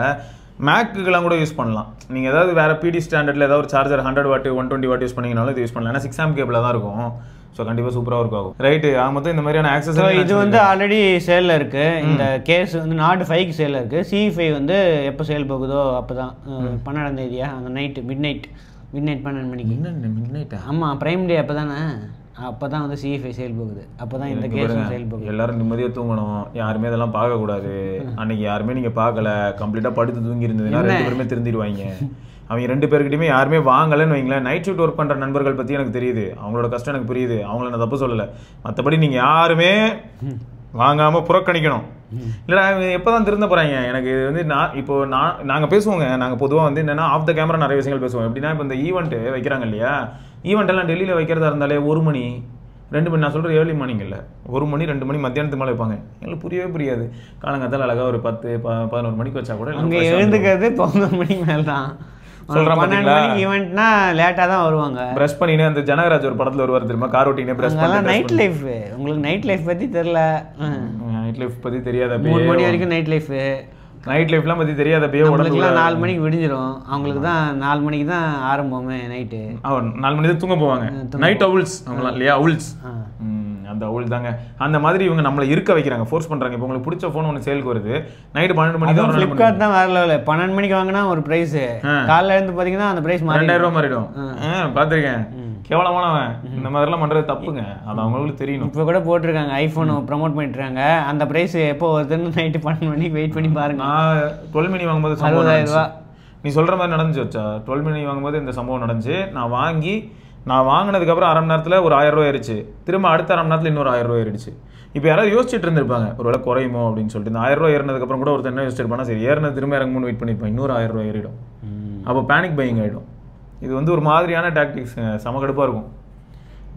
மேக்குக்கெல்லாம் கூட யூஸ் பண்ணலாம். நீங்கள் ஏதாவது வேறு பிடி ஸ்டாண்டர்டில் ஏதாவது ஒரு சார்ஜர் 100 வாட் 120 வாட் யூஸ் பண்ணிங்கனாலும் இது யூஸ் பண்ணலாம். ஏன்னா 6 ஆம்ப் கேபிளாக தான் இருக்கும். ஸோ கண்டிப்பாக சூப்பராக ஒர்க் ஆகும். ரைட்டு. மொத்தம் இந்த மாதிரியான ஆக்சஸரி இது வந்து ஆல்ரெடி சேலில் இருக்குது. இந்த கேஸ் வந்து நாட் 5க்கு சேலில் இருக்குது. C5 வந்து எப்போ சேல் போகுதோ அப்போ தான் 12ஆம் தேதியா அந்த நைட்டு மிட் நைட் 12 மணிக்கு. மிட் நைட்டா? ஆமாம், ப்ரைம் டே அப்போ தானே. அப்போ தான் வந்து C5 சேல் போகுது. அப்போ தான் இந்த கேஸும் சேல் போகுது. எல்லாரும் நிம்மதியாக தூங்கணும், யாருமே இதெல்லாம் பார்க்கக்கூடாது. அன்னைக்கு யாருமே நீங்கள் பார்க்கல, கம்ப்ளீட்டாக படுத்து தூங்கி இருந்ததுன்னா 2 பேருமே திருந்திடுவாங்க. அவங்க 2 பேர்கிட்டையுமே யாருமே வாங்கலைன்னு வைங்களேன். நைட் ஷூட் ஒர்க் பண்ணுற நண்பர்கள் பற்றி எனக்கு தெரியுது, அவங்களோட கஷ்டம் எனக்கு புரியுது, அவங்கள நான் தப்பு சொல்லலை. மற்றபடி நீங்கள் யாருமே வாங்காமல் புறக்கணிக்கணும். இல்லைடா எப்போ தான் திருந்த போகிறாங்க. எனக்கு இது வந்து நாங்கள் பேசுவோங்க. நாங்கள் பொதுவாக வந்து என்னென்னா ஆஃப் த கேமரா நிறைய விஷயங்கள் பேசுவோம். எப்படின்னா இப்போ இந்த ஈவெண்ட்டு வைக்கிறாங்க இல்லையா, ஈவெண்ட்டெல்லாம் டெல்லியில் வைக்கிறதா இருந்தாலே 1 மணி 2 மணி, நான் சொல்கிறது ஏர்லி மார்னிங் இல்லை, 1 மணி 2 மணி மத்தியானத்துக்கு மேலே வைப்பாங்க. எங்களுக்கு புரியாது. காலங்காத்தால் அழகாக ஒரு 10-11 மணிக்கு வச்சா கூட அங்கே எழுந்துக்கிறது 11 மணிக்கு மேலே தான். சொல்கிறேன். 12 மணிக்கு ஈவெண்ட்னா லேட்டாக தான் வருவாங்க. ப்ரஷ் பண்ணினே அந்த ஜனகராஜ் ஒரு படத்தில் வருவார் தெரியுமா, கார் ஓட்டினே ப்ரஷ் பண்ணி. நைட் லைஃப் உங்களுக்கு நைட் லைஃப் பற்றி தெரில. நைட் லைஃப் பற்றி தெரியாத 3 மணி வரைக்கும் நைட் லைஃப்லாம் பற்றி தெரியாத உங்களுக்குலாம் 4 மணிக்கு விடிஞ்சிடும். அவங்களுக்கு தான் 4 மணிக்கு தான் ஆரம்பமே நைட்டு. 4 மணி தான் தூங்க போவாங்க. நைட் அவுல்ஸ் அவங்களாம் இல்லையா, அவுல்ஸ். அந்த அவுல் தாங்க. அந்த மாதிரி இவங்க நம்மளை இருக்க வைக்கிறாங்க, ஃபோர்ஸ் பண்ணுறாங்க. இப்போ உங்களுக்கு பிடிச்ச ஃபோன் ஒன்று சேலுக்கு வருது, நைட்டு 12 மணிக்கு தான். ஃப்ளிப்கார்ட் தான் வேற லெவல். 12 மணிக்கு வாங்கினா ஒரு ப்ரைஸ், காலையில் இருந்து பார்த்தீங்கன்னா அந்த ப்ரைஸ் 2000 ரூபா மாறிடும். பார்த்துருக்கேன். கேவலமானவன் இந்த மாதிரிலாம் பண்ணுறது தப்புங்க, அது அவங்களுக்கு தெரியணும். இப்போ கூட போட்டிருக்காங்க ஐஃபோன் ப்ரமோட் பண்ணிட்டுருக்காங்க. அந்த ப்ரைஸ் எப்போ வருதுன்னு நைட்டு 12 மணிக்கு வெயிட் பண்ணி பாருங்க. நான் 12 மணி வாங்கும்போது 60,000 ரூபா. நீ சொல்கிற மாதிரி நடந்துச்சு வச்சா. 12 மணி வாங்கும்போது இந்த சம்பவம் நடந்துச்சு. நான் வாங்கினதுக்கப்புறம் அரை மணி நேரத்தில் ஒரு 1000 ரூபா ஏறிச்சு. திரும்ப அடுத்த அரை மணி நேரத்தில் இன்னொரு 1000 ரூபா ஏறிடுச்சு. இப்போ யாராவது யோசிச்சுட்டு இருந்திருப்பாங்க ஒரு வேலை குறையுமோ அப்படின்னு சொல்லிட்டு. இந்த 1000 ரூபா ஏறினதுக்கப்புறம் கூட ஒருத்தர் என்ன யோசிச்சிருப்பானா, சரி ஏறினது திரும்ப இறங்கும்போது வெயிட் பண்ணியிருப்பான், இன்னொரு 1000 ரூபா ஏறிடும். அப்போ பேனிக் பையிங் ஆகிடும். இது வந்து ஒரு மாதிரியான டாக்டிக்ஸ், சமகடுப்பாக இருக்கும்.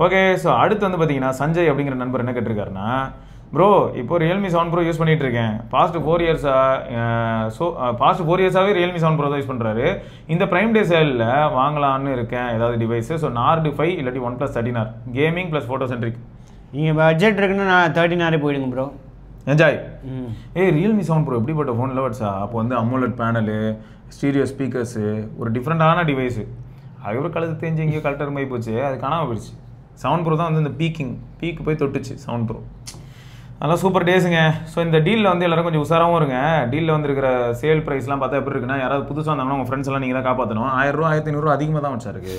ஓகே. ஸோ அடுத்து வந்து பார்த்தீங்கன்னா சஞ்சய் அப்படிங்கிற நண்பர் என்ன கேட்டிருக்காருன்னா, ப்ரோ இப்போ ரியல்மி 7 ப்ரோ யூஸ் பண்ணிட்டு இருக்கேன். பாஸ்ட் 4 இயர்ஸாகவே ரியல்மி 7 ப்ரோ தான் யூஸ் பண்ணுறாரு. இந்த ப்ரைம் டே சேலில் வாங்கலான்னு இருக்கேன் ஏதாவது டிவைஸு. ஸோ நார்டு 5 இல்லாட்டி 1+ 13R gaming plus photo centric. நீங்கள் பட்ஜெட் இருக்குன்னா நான் 13R போயிடுங்க ப்ரோ, என்ஜாய். ரியல்மி 7 ப்ரோ எப்படிப்பட்ட ஃபோனில் வட்ஸா. அப்போ வந்து அமோலட் பேனலு, ஸ்டீரியோ ஸ்பீக்கர்ஸு, ஒரு டிஃப்ரெண்ட்டான டிவைஸு. அதுக்கப்புறம் கழுத்து தெரிஞ்சு எங்கேயோ கலெக்டர் மாதிரி போச்சு, அது காணாமல் போயிடுச்சு. 7 ப்ரோ தான் வந்து இந்த பீக் போய் தொட்டுச்சு 7 ப்ரோ. அதெல்லாம் சூப்பர் டேஸுங்க. ஸோ இந்த டீலில் வந்து எல்லாரும் கொஞ்சம் உசாராகவும் இருங்க. டீலில் வந்துருக்கிற சேல் ப்ரைஸ்லாம் பார்த்தா எப்படி இருக்குன்னா, யாராவது புதுசாக வந்தாங்கன்னா உங்கள் ஃப்ரெண்ட்ஸ் எல்லாம் நீங்கள் தான் காப்பாற்றணும். 1000 ரூபா 1500 அதிகமாக தான் வச்சாருக்கு,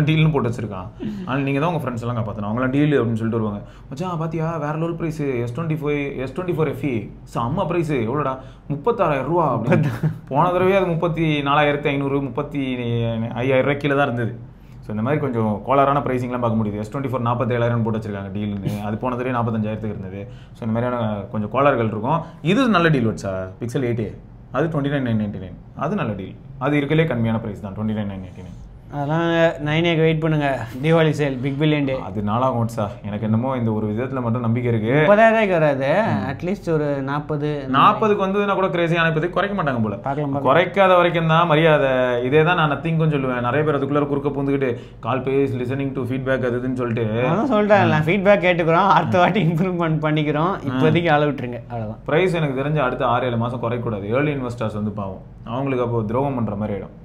டீல்னு போட்டு வச்சிருக்கான். ஆனால் நீங்கள் தான் உங்கள் ஃப்ரெண்ட்ஸ் எல்லாம் காப்பாற்றணும். அவங்களாம் டீல் அப்படின்னு சொல்லிட்டு வருவாங்க. மச்சான் பார்த்தியா வேற லெவல் ப்ரைஸு S24 FE செம்ம ப்ரைஸு எவ்வளோடா 36,000 ரூபா அப்படின்னு. போன தடவை அது 34,500 35,000 கீழே தான் இருந்தது. ஸோ இந்த மாதிரி கொஞ்சம் கோளாறான ப்ரைஸிங்லாம் பார்க்க முடியுது. S24 47,000 போட்டு வச்சிருக்காங்க டீல்னு. அது போன தடவை 45,000 இருந்தது. ஸோ இந்த மாதிரியான கொஞ்சம் கோளாறுகள் இருக்கும். இது நல்ல டீல் வச்சா Pixel 8a அது 29,999. அது நல்ல டீல். அது இருக்கலே கம்மியான ப்ரைஸ் தான் 29,999. அதெல்லாம் 9Aக்கு வெயிட் பண்ணுங்க, தீபாவளி சேல் பிக் பில்லியன் டே. அது நாளாகும் வட்ஸா. எனக்கு என்னமோ இந்த ஒரு விதத்தில் மட்டும் நம்பிக்கை இருக்கு. 30,000 வராது, அட்லீஸ்ட் ஒரு 40க்கு வந்ததுன்னா கூட கிரேசி. ஆனால் இப்போதைக்கு குறைக்க மாட்டாங்க போல. பார்க்கலாம். குறைக்காத வரைக்கும் தான் மரியாதை. இதே தான் நான் நத்திங்கும் சொல்லுவேன். நிறைய பேர் அதுக்குள்ளே குறுக்க பூந்துக்கிட்டு கால் பேஸ் லிசனிங் டு ஃபீட்பேக் அது இதுன்னு சொல்லிட்டு சொல்லிட்டேன். நான் ஃபீட்பேக் கேட்டுக்கிறோம், அடுத்த வாட்டி இம்ப்ரூவ்மெண்ட் பண்ணிக்கிறோம், இப்போதைக்கு ஆள விட்டுருங்க, அவ்வளோதான். ப்ரைஸ் எனக்கு தெரிஞ்ச அடுத்த 6-7 மாதம் குறைக்கூடாது. ஏர்லி இன்வெஸ்டர்ஸ் வந்து பாவம், அவங்களுக்கு அப்போ துரோகம் பண்ணுற மாதிரி ஆகிடும்.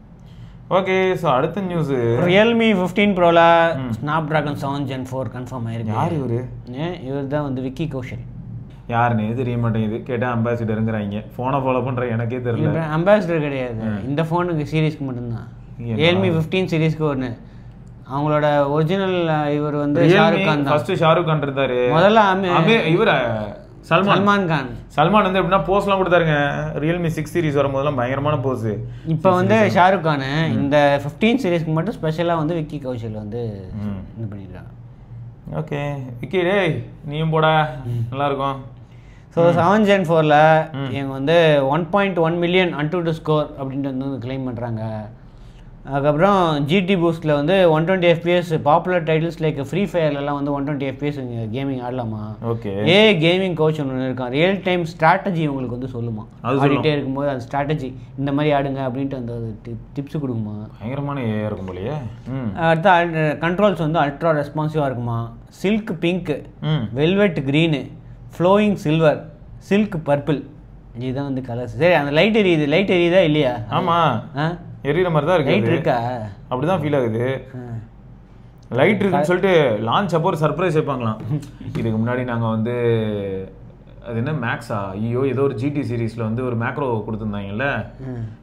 ஓகே, ஸோ அடுத்த நியூஸ், ரியல்மி 15 ப்ரோல ஸ்னாப் டிராகன் 7 Gen 4 கன்ஃபார்ம் ஆயிருக்கு. யார் இவரு? இவர் தான் வந்து விக்கி கௌஷல். யாருன்னு தெரிய மாட்டேங்குது. கேட்டால் அம்பாசிடருங்கிறாங்க. ஃபோனை ஃபாலோ பண்ணுற எனக்கே தெரியல. அம்பாசிடர் கிடையாது, இந்த ஃபோனுக்கு சீரீஸ்க்கு மட்டும்தான். ரியல்மி 15 சீரீஸ்க்கு ஒன்று. அவங்களோட ஒரிஜினல் இவர் வந்து ஷாருக் கான் தான். ஃபர்ஸ்ட் ஷாருக் கான் இருந்தாரு. முதல்ல இவர் சல்மான் கான். சல்மான் வந்து எப்படின்னா போஸ்லாம் கொடுத்தாருங்க. ரியல்மி 6 சீரிஸ் வரும்போதெல்லாம் பயங்கரமான போஸ். இப்போ வந்து ஷாருக் கான் இந்த 15 சீரிஸ்க்கு மட்டும் ஸ்பெஷலாக வந்து விக்கி கௌஷல் வந்து இது பண்ணியிருக்காங்க. ஓகே விக்கி, டேய் நீயும் போட நல்லா இருக்கும். ஸோ 7 Gen 4ல இவங்க வந்து 1.1 மில்லியன் அன்டூ ஸ்கோர் அப்படின்ட்டு வந்து கிளைம் பண்ணுறாங்க. அதுக்கப்புறம் ஜிடி பூஸ்டில் வந்து 120 FPS popular titles like free ஃபயர்லாம் வந்து 120 FPS கேமிங் ஆடலாமா. ஓகே, கேமிங் கோச் ஒன்று இருக்கான், ரியல் டைம் ஸ்ட்ராட்டஜி உங்களுக்கு வந்து சொல்லுமா. ஆடிட்டே இருக்கும்போது அது ஸ்ட்ராட்டஜி இந்த மாதிரி ஆடுங்க அப்படின்ட்டு அந்த டிப்ஸ் கொடுக்குமா. பயங்கரமான ஏ இருக்கும் போலயே. அடுத்த கண்ட்ரோல்ஸ் வந்து அல்ட்ரா ரெஸ்பான்சிவாக இருக்குமா. Silk pink, velvet green, flowing silver, silk purple, இதுதான் வந்து கலர்ஸ். சரி, அந்த லைட் எரியுதா இல்லையா? ஆமாம், எரியிற மாதிரி தான் இருக்கு. லைட் இருக்கா? அப்படிதான் ஃபீல் ஆகுது. லைட் இருக்குன்னு சொல்லிட்டு லான்ச் அப்போ ஒரு சர்ப்ரைஸ் வைப்பாங்களாம். இதுக்கு முன்னாடி நாங்கள் வந்து அது என்ன மேக்ஸா ஐயோ ஏதோ ஒரு ஜிடி சீரீஸில் வந்து ஒரு மேக்ரோ கொடுத்துருந்தாங்கல்ல.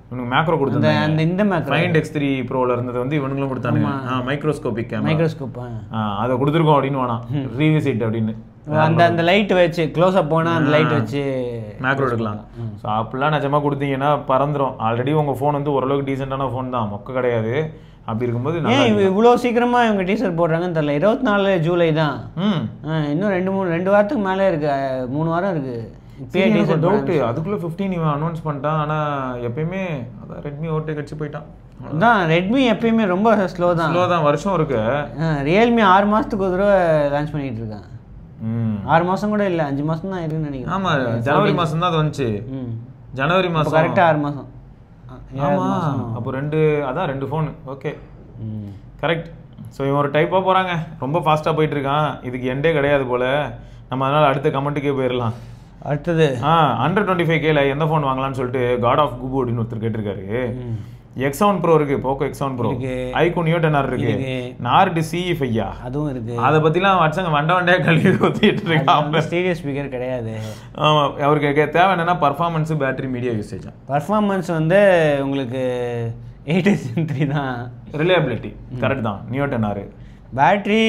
இவனுக்கு மேக்ரோ கொடுத்துருந்தாங்க. இந்த மேக்ரோ Find X3 ப்ரோவில் இருந்தது வந்து இவனுங்களும் கொடுத்தானுங்க. மைக்ரோஸ்கோப் அதை கொடுத்துருக்கோம் அப்படின்னு வேணாம், ரீவிசிட் அப்படின்னு. அந்த லைட் வச்சு க்ளோஸ் அப் போனால் அந்த லைட் வச்சு மேக்ரோ எடுக்கலாம். ஸோ அப்படிலாம் நிஜமாக கொடுத்தீங்கன்னா பறந்துடும். ஆல்ரெடி உங்கள் ஃபோன் வந்து ஓரளவுக்கு டீசெண்டான ஃபோன் தான், மொக்க கிடையாது. அப்படி இருக்கும்போது இவ்வளோ சீக்கிரமாக இவங்க டீசர் போடுறாங்கன்னு தெரியல. 24 ஜூலை தான். இன்னும் 2 வாரத்துக்கு மேலே இருக்கு, 3 வாரம் இருக்கு. இப்பயே டீசர் டவுட்டு. அதுக்குள்ளே 15 இவன் அனௌன்ஸ் பண்ணிட்டான். ஆனால் எப்பயுமே அதான் ரெட்மி ஓட்டை கடிச்சு போயிட்டான். அதான் ரெட்மி எப்பயுமே ரொம்ப ஸ்லோ தான். வருஷம் இருக்கு. ரியல்மி 6 மாதத்துக்கு ஒரு தடவை லான்ச் பண்ணிட்டு இருக்கான். 6 மாதம் கூட இல்லை, 5 மாதம் தான் இருக்குன்னு நினைக்கிறேன். ஆமாம், ஜனவரி மாதம் தான் அது வந்துச்சு. ஜனவரி மாதம் கரெக்டாக 6 மாதம். ஆமாம், அப்போ 2 ஃபோனு. Okay correct. ஸோ இவன் ஒரு டைப்பாக போகிறாங்க, ரொம்ப ஃபாஸ்ட்டாக போயிட்டு இருக்கான். இதுக்கு எண்டே கிடையாது போல். நம்ம அதனால் அடுத்த கமெண்ட்டுக்கே போயிடலாம். அடுத்தது 125Kல எந்த ஃபோன் வாங்கலாம்னு சொல்லிட்டு காட் ஆஃப் கூபு அப்படின்னு ஒருத்தர் கேட்டிருக்காரு. X7 Pro இருக்கு, Poco X7 Pro, ஐகூன் Neo 10R இருக்கு, நார்ட் CE5 அதுவும் இருக்கு. அதை பத்திலாம் வச்சங்க வண்டையா கழுவி ஊத்திட்டு இருக்காங்க. ஸ்டீரியோ ஸ்பீக்கர் கிடையாது. ஆமா, அவருக்கு தேவை என்னன்னா performance, battery, media usage. Performance வந்து உங்களுக்கு 8 தான். ரிலையபிலிட்டி கரெக்ட் தான். Neo 10R battery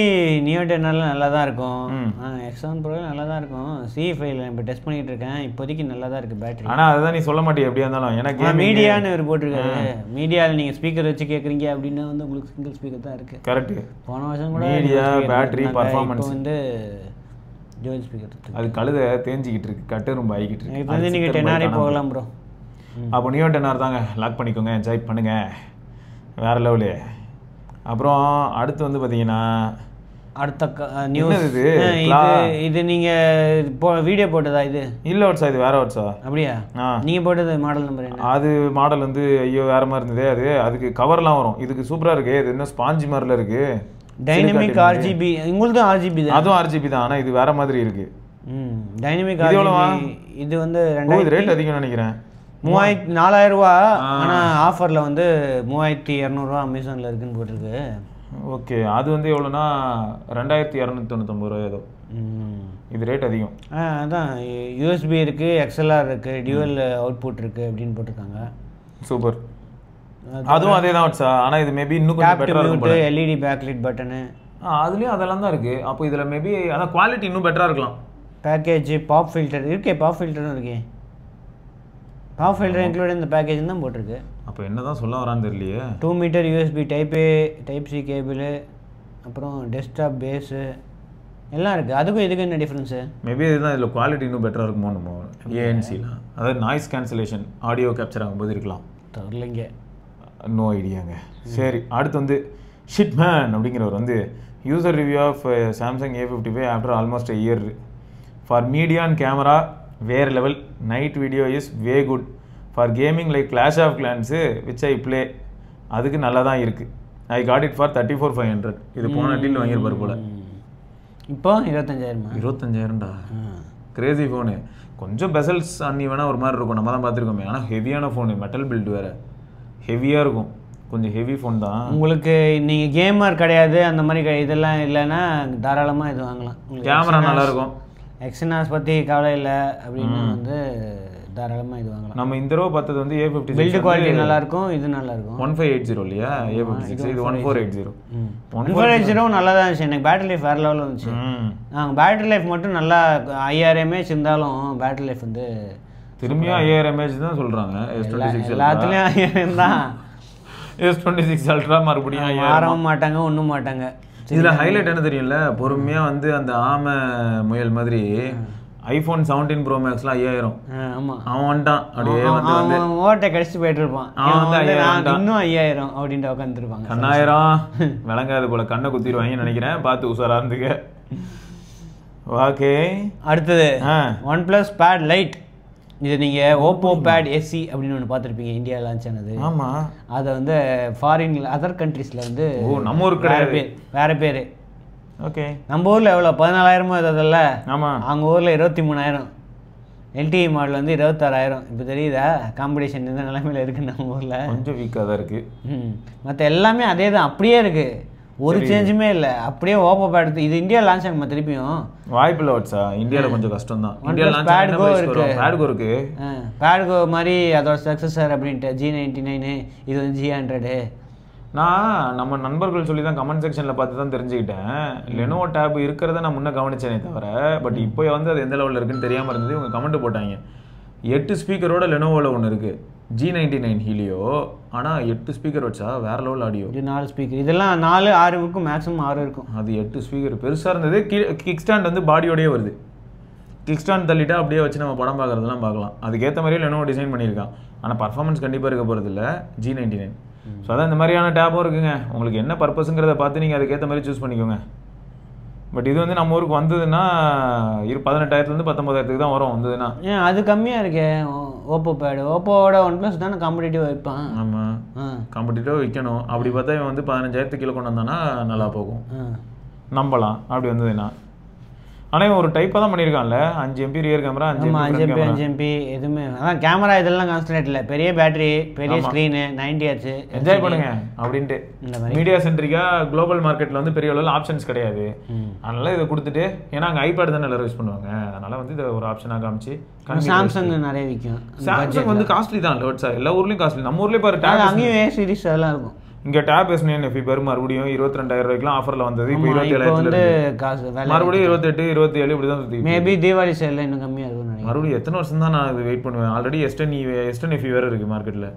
Neo 10R நல்லா தான் இருக்கும். X7 Pro நல்லா தான் இருக்கும். CE5 இப்போ டெஸ்ட் பண்ணிட்டு இருக்கேன், இப்போதைக்கு நல்லா தான் இருக்கு பேட்டரி. ஆனால் அதுதான் நீ சொல்ல மாட்டே எப்படியா இருந்தாலும். எனக்கு மீடியான்னு இவர் போட்டிருக்காரு. மீடியாவில் நீங்கள் ஸ்பீக்கர் வச்சு கேட்குறீங்க அப்படின்னா வந்து உங்களுக்கு சிங்கிள் ஸ்பீக்கர் தான் இருக்கு. கரெக்ட். போன வருஷம் கூட மீடியா, பேட்டரி, பர்ஃபார்மன்ஸ் வந்து ஜுவல் ஸ்பீக்கர். அது கழுதை தேஞ்சிக்கிட்டு இருக்கு, கட்டு ரொம்ப ஆகிக்கிட்டு இருக்கு. நீங்கள் 10R போகலாம் ப்ரோ. அப்போ Neo 10R தாங்க, லாக் பண்ணிக்கோங்க, என்ஜாய் பண்ணுங்க, வேற லெவலு. அப்புறம் அடுத்து வந்து பார்த்தீங்கன்னா அடுத்த நியூஸ் இது நீங்கள் வீடியோ போட்டதா? இது இல்லை வாட்ஸா, இது வேற வாட்ஸா? அப்படியா? நீங்கள் போட்டது மாடல் நம்பர் என்ன? அது மாடல் வந்து ஐயோ வேற மாதிரி இருந்தது. அதுக்கு கவர்லாம் வரும். இதுக்கு சூப்பராக இருக்கு. இது இன்னும் ஸ்பாஞ்சி மாதிரில இருக்கு. Dynamic RGB. உங்களுக்கு RGB தான். அதுவும் RGB தான், ஆனால் இது வேற மாதிரி இருக்கு. Dynamic RGB. இது வந்து ரேட் அதிகம் நினைக்கிறேன். 4,000 ரூபா. ஆனால் ஆஃபரில் வந்து 3,200 ரூபா அமேசானில் இருக்குன்னு போட்டிருக்கு. ஓகே, அது வந்து எவ்வளோனா 2,299 ரூபா ஏதோ. இது ரேட் அதிகம். அதான் யூஎஸ்பி இருக்குது, எக்ஸ்எல்ஆர் இருக்குது, டியூவல் அவுட்புட் இருக்குது அப்படின்னு போட்டிருக்காங்க. சூப்பர். அதுவும் அதே தான் வாட்ஸா, ஆனால் இது மேபி இன்னும் கொஞ்சம் பெட்டராக இருக்கும். எல்இடி பேக்லைட் பட்டனு அதுலேயும் அதெல்லாம் தான் இருக்குது. அப்போ இதில் மேபி அதான் குவாலிட்டி இன்னும் பெட்டராக இருக்கலாம். பேக்கேஜ் பாப் ஃபில்டர் இருக்கே, பாப் ஃபில்டரும் இருக்கே, பாப் ஃபில்டர் இன்க்ளூட் இந்த பேக்கேஜ் தான் போட்டிருக்கு. அப்போ என்ன தான் சொல்ல வரான்னு தெரியலையே. 2 metre USB type C cable, அப்புறம் டெஸ்க்டாப் பேஸு எல்லாம் இருக்குது. அதுக்கும் இதுக்கு என்ன டிஃப்ரென்ஸு? மேபி இதுதான் இதில் குவாலிட்டி இன்னும் பெட்டராக இருக்குமோ நம்ம ஏஎன்சிலாம். அதாவது நாய்ஸ் கேன்சலேஷன் ஆடியோ கேப்சர் ஆகும்போது இருக்கலாம். தெரியலைங்க, நோ ஐடியாங்க. சரி, அடுத்து வந்து ஷிட்மேன் அப்படிங்கிறவர் வந்து user review of Samsung A55 after almost a year. For media and camera வேறு level, night video is way good, for gaming like clash of clans which I play அதுக்கு நல்லா தான் இருக்குது. I got it for 34,500. இது போன டீல் வாங்கியிருப்பார் போல். இப்போ 25,000 கிரேசி ஃபோனு. கொஞ்சம் பெசல்ஸ் அன்னி வேணால் ஒரு மாதிரி இருக்கும், நம்ம தான் பார்த்துருக்கோமே. ஆனால் ஹெவியான ஃபோனு, மெட்டல் பில்டு வேறு, ஹெவியாக இருக்கும். கொஞ்சம் ஹெவி ஃபோன் தான். உங்களுக்கு நீங்கள் கேமர் கிடையாது அந்த மாதிரி இதெல்லாம் இல்லைன்னா தாராளமாக இது வாங்கலாம். கேமரா நல்லாயிருக்கும். எக்ஸினாஸ் பற்றி கவலை இல்லை அப்படின்னா வந்து தாராளமாக இது வாங்கலாம். நம்ம இந்த தடவை பார்த்தது வந்து A56 பில்டு குவாலிட்டி நல்லாயிருக்கும், இது நல்லாயிருக்கும். 1580 இல்லையா A56, இது 1480. 1480 நல்லா தான் இருந்துச்சு. எனக்கு பேட்டரி லைஃப் வேறு லெவலில் இருந்துச்சு. நாங்கள் பேட்டரி லைஃப் மட்டும் நல்லா 5000 mAh இருந்தாலும் பேட்டரி லைஃப் வந்து திரும்பியும் 5000 mAh தான் சொல்கிறாங்க. எல்லாத்துலேயும் 5000 தான். S26 Ultra மறுபடியும் மாறவும் மாட்டாங்க, ஒன்றும் மாட்டாங்க. இதில் ஹைலைட் என்ன தெரியும்ல, பொறுமையாக வந்து அந்த ஆமை முயல் மாதிரி ஐஃபோன் 17 Pro Maxலாம் 5000. ஆமாம், அவன் வந்துட்டான் அப்படியே வந்து ஓட்டை கடிச்சு போயிட்டு இருப்பான். அவன் வந்து இன்னும் 5000 அப்படின்ட்டு உட்காந்துருப்பாங்க. 1000 விளங்காது போல, கண்ணை குத்திடுவாங்கன்னு நினைக்கிறேன். பார்த்து உஷாரா இருந்துக்க. ஓகே, அடுத்தது OnePlus Pad Lite. இது நீங்கள் ஓப்போ பேட் SE அப்படின்னு ஒன்று பார்த்துருப்பீங்க, இந்தியா லான்ச் ஆனது. ஆமாம், அதை வந்து ஃபாரின்ல அதர் கண்ட்ரீஸில் வந்து நம்ம ஊருக்கு கிடையாது, வேறு பேர். ஓகே, நம்ம ஊரில் எவ்வளோ 14,000 ஏதாவதில்ல. ஆமாம், அவங்க ஊரில் 23,000. LTE மாடல் வந்து 26,000. இப்போ தெரியுதா காம்படிஷன் எந்த நிலைமையில் இருக்குது நம்ம ஊரில்? கொஞ்சம் வீக்காக தான் இருக்குது. மற்ற எல்லாமே அதே தான், அப்படியே இருக்குது, ஒரு சேஞ்சுமே இல்லை. அப்படியே ஓப்போ பேட் இது இந்தியா லான்ச் ஆகுமா திருப்பியும்? வாய்ப்பு இல்லை வாட்ஸா, இந்தியாவில் கொஞ்சம் கஷ்டம் தான். பேட்கோ இருக்கு, பேட்கோ மாதிரி அதோட சக்ஸஸர் அப்படின்ட்டு G99, இது வந்து G100. நான் நம்ம நண்பர்கள் சொல்லி தான் கமெண்ட் செக்ஷனில் பார்த்து தான் தெரிஞ்சுக்கிட்டேன். லெனோவோ டேப் இருக்கிறத நான் முன்னே கவனிச்சேனே தவிர, பட் இப்போ வந்து அது எந்த லெவலில் இருக்குன்னு தெரியாமல் இருந்தது. இவங்க கமெண்ட் போட்டாங்க 8 ஸ்பீக்கரோட லெனோவோவில் ஒன்று இருக்குது, G99 ஹீலியோ. ஆனால் 8 ஸ்பீக்கர் வச்சா வேறு லெவல் ஆடியோ. இது 4 ஸ்பீக்கர், இதெல்லாம் 4 6 இருக்கும், மேக்ஸிமம் 6 இருக்கும். அது 8 ஸ்பீக்கர் பெருசாக இருந்தது. கிக் ஸ்டாண்ட் வந்து பாடியோடய வருது. கிக் ஸ்டாண்ட் தள்ளிட்டா அப்படியே வச்சு நம்ம படம் பார்க்குறதுலாம் பார்க்கலாம். அதுக்கேற்ற மாதிரியே லெனோவோ டிசைன் பண்ணியிருக்கான். ஆனால் பர்ஃபார்மன்ஸ் கண்டிப்பாக இருக்க போகிறது இல்லை G99. ஸோ அதான் இந்த மாதிரியான டேப்பும் இருக்குங்க. உங்களுக்கு என்ன பர்பஸுங்கிறத பார்த்து நீங்கள் அதுக்கேற்ற மாதிரி சூஸ் பண்ணிக்கோங்க. பட் இது வந்து நம்ம ஊருக்கு வந்ததுன்னா 18,000 19,000 தான் வரும் வந்ததுன்னா. ஏன் அது கம்மியாக இருக்கே ஓப்போ பேடு? ஓப்போவோட OnePlus தானே காம்படிட்டிவ் வைப்பான். ஆமாம், காம்படிட்டிவாக விற்கணும். அப்படி பார்த்தா இவன் வந்து 15,000 கிலோ கொண்டு வந்தானா நல்லா போகும், நம்பலாம். அப்படி வந்ததுன்னா ஆனால் இவன் ஒரு டைப்பாக தான் பண்ணியிருக்கான்ல, 5 MP ரியர் கேமரா, 5 MP எதுவுமே. அதான் கேமரா இதெல்லாம் கான்சன்ட்ரேட் இல்லை, பெரிய பேட்டரி, பெரிய ஸ்க்ரீனு, 90Hz என்ஜாய் பண்ணுங்க அப்படின்ட்டு. மீடியா சென்ட்ரிக்காக குளோபல் மார்க்கெட்டில் வந்து பெரிய அளவில் ஆப்ஷன்ஸ் கிடையாது. அதனால இதை கொடுத்துட்டு, ஏன்னா அங்கே ஐபேட் தானே எல்லாரும் யூஸ் பண்ணுவாங்க, அதனால வந்து இதை ஒரு ஆப்ஷனாக காமிச்சு. சாம்சங் நிறைய விற்கும். சாம்சங் வந்து காஸ்ட்லி தான் லோட்ஸா, எல்லா ஊர்லேயும் காஸ்ட்லி. நம்ம ஊர்லேயே பாரு, அங்கேயும் A சீரிஸ் அதெல்லாம் இருக்கும். இங்கே டேப் S9 பேர் மறுபடியும் 22,000 ரூபாய்க்குலாம் ஆஃபரில் வந்தது. இப்போ 27,000 மறுபடியும் 28 27 இப்படி தான் சுற்றி. மேபி தீபாவளி சேலில் இன்னும் கம்மியாக இருக்கும். மறுபடியும் எத்தனை வருஷம் தான் நான் இது வெயிட் பண்ணுவேன். ஆல்ரெடி S10 FE வேறு இருக்குது மார்க்கெட்டில்.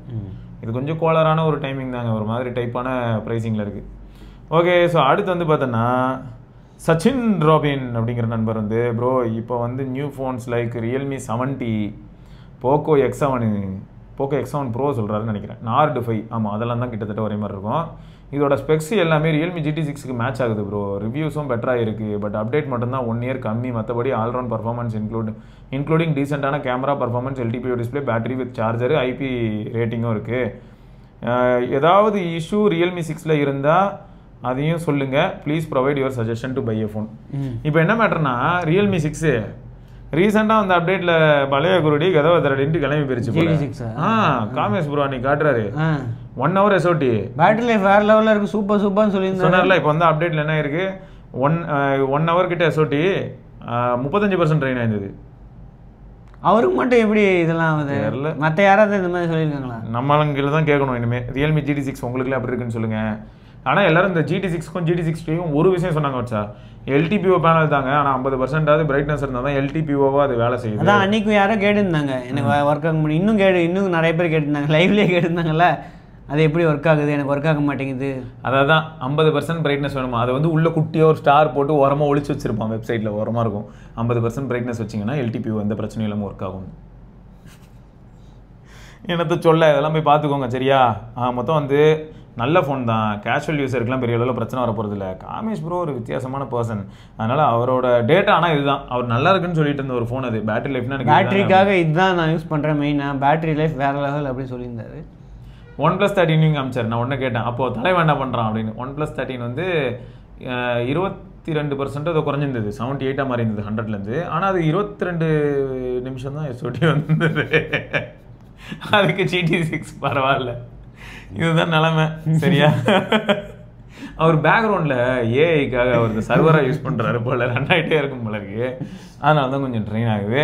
இது கொஞ்சம் கோலரான ஒரு டைமிங் தாங்க, ஒரு மாதிரி டைப்பான ப்ரைஸிங்கில் இருக்குது. ஓகே, ஸோ அடுத்து வந்து பார்த்தோன்னா சச்சின் ராபின் அப்படிங்கிற நண்பர் வந்து, ப்ரோ இப்போ வந்து new phones like Realme 70, Poco X7 Pro சொல்கிறாருன்னு நினைக்கிறேன், Nord 5. ஆமாம், அதெல்லாம் தான் கிட்டத்தட்ட ஒரே மாதிரி இருக்கும். இதோட ஸ்பெக்ஸ் எல்லாமே Realme GT6க்கு மேட்ச் ஆகுது ப்ரோ. ரிவ்யூஸும் பெட்டராக இருக்குது. பட் அப்டேட் மட்டும்தான் 1 year கம்மி. மற்றபடி ஆல்ரவுண்ட் பர்ஃபார்மன்ஸ் இன்க்ளூடிங் டீசெண்டான camera performance, LTPO display, battery with charger, IP ரேட்டிங்கும் இருக்குது. ஏதாவது இஷ்யூ Realme 6ல் இருந்தால் அதையும் சொல்லுங்கள். Please provide your suggestion to buy a phone. இப்போ என்ன மேட்டர்னா, Realme 6 ரீசெண்டாக அந்த அப்டேட்டில் பழைய குருடி கதவை தரடின்ட்டு கிளம்பி போயிருச்சு. காமேஷ் ப்ரோ நீ காட்டுறாரு 1 hour SOT, பேட்டரி லைஃப் வேறு லெவலில் இருக்குது, சூப்பர்னு சொல்லியிருந்தாருல. இப்போ வந்து அப்டேட்டில் என்ன இருக்குது, 1 hour கிட்ட SOT, 35% ட்ரெயின் ஆயிருந்தது. அவருக்கு மட்டும் எப்படி இதெல்லாம் தெரியல. மற்ற யாராவது இந்த மாதிரி சொல்லியிருக்காங்களா? நம்மளுங்கிட்ட தான் கேட்கணும் இனிமேல். ரியல்மி GT6 உங்களுக்குலாம் அப்படி இருக்குன்னு சொல்லுங்கள். ஆனால் எல்லாரும் இந்த GT6க்கும் GT6க்கும் ஒரு விஷயம் சொன்னாங்க வச்சா, LTPO பேனல் தாங்க, ஆனால் 50% பிரைட்னஸ் இருந்தால் தான் LTPOவா அது வேலை செய்யுது. அதான் அன்றைக்கும் யாரோ கேட்டுருந்தாங்க, எனக்கு ஒர்க் ஆக முடியும். இன்னும் நிறைய பேர் கேட்டிருந்தாங்க, லைவ்லேயே கேட்டிருந்தாங்கல்ல, அது எப்படி ஒர்க் ஆகுது, எனக்கு ஒர்க் ஆக மாட்டேங்குது. அதான் 50% பிரைட்னஸ் வேணுமா, அதை வந்து உள்ள குட்டியாக ஒரு ஸ்டார் போட்டு ஓரமாக ஒழிச்சு வச்சிருப்பான், வெப்சைட்டில் ஓரமாக இருக்கும். 50% பிரைட்னஸ் வச்சிங்கன்னா LTPO எந்த பிரச்சனையும் இல்லாமல் ஒர்க் ஆகும். என்னத்தை சொல்ல, இதெல்லாம் போய் பார்த்துக்கோங்க சரியா. மொத்தம் வந்து நல்ல ஃபோன் தான், கேஷுவல் யூஸருக்குலாம் பெரிய அளவில் பிரச்சனை வர போகிறது இல்லை. காமேஷ் ப்ரோ ஒரு வித்தியாசமான பர்சன், அதனால் அவரோட டேட்டா ஆனால் இதுதான், அவர் நல்லா இருக்குன்னு சொல்லிட்டு இருந்த ஒரு ஃபோன் அது. பேட்டரி லைஃப்னா எனக்கு பேட்டரிக்காக இதுதான் நான் யூஸ் பண்ணுறேன் மெயினாக, பேட்டரி லைஃப் வேறு லெவல் அப்படின்னு சொல்லியிருந்தாரு. OnePlus 13 காமிச்சார். நான் ஒன்று கேட்டேன், அப்போது தலைவன் என்ன பண்ணுறான் அப்படின்னு. OnePlus 13 வந்து 22% அதை குறைஞ்சிருந்தது, 78 மாதிரி இருந்தது 100லேருந்து. ஆனால் அது 22 நிமிஷம் தான் SOT வந்தது. அதுக்கு GT6 பரவாயில்ல. இதுதான் நிலைமை சரியா. அவர் பேக்ரவுண்டில் ஏஐக்காக அவர் சர்வராக யூஸ் பண்ணுறாரு போல, ரன் ஆகிட்டே இருக்கும் போல இருக்கு. அதனால தான் கொஞ்சம் ட்ரெயின் ஆகுது.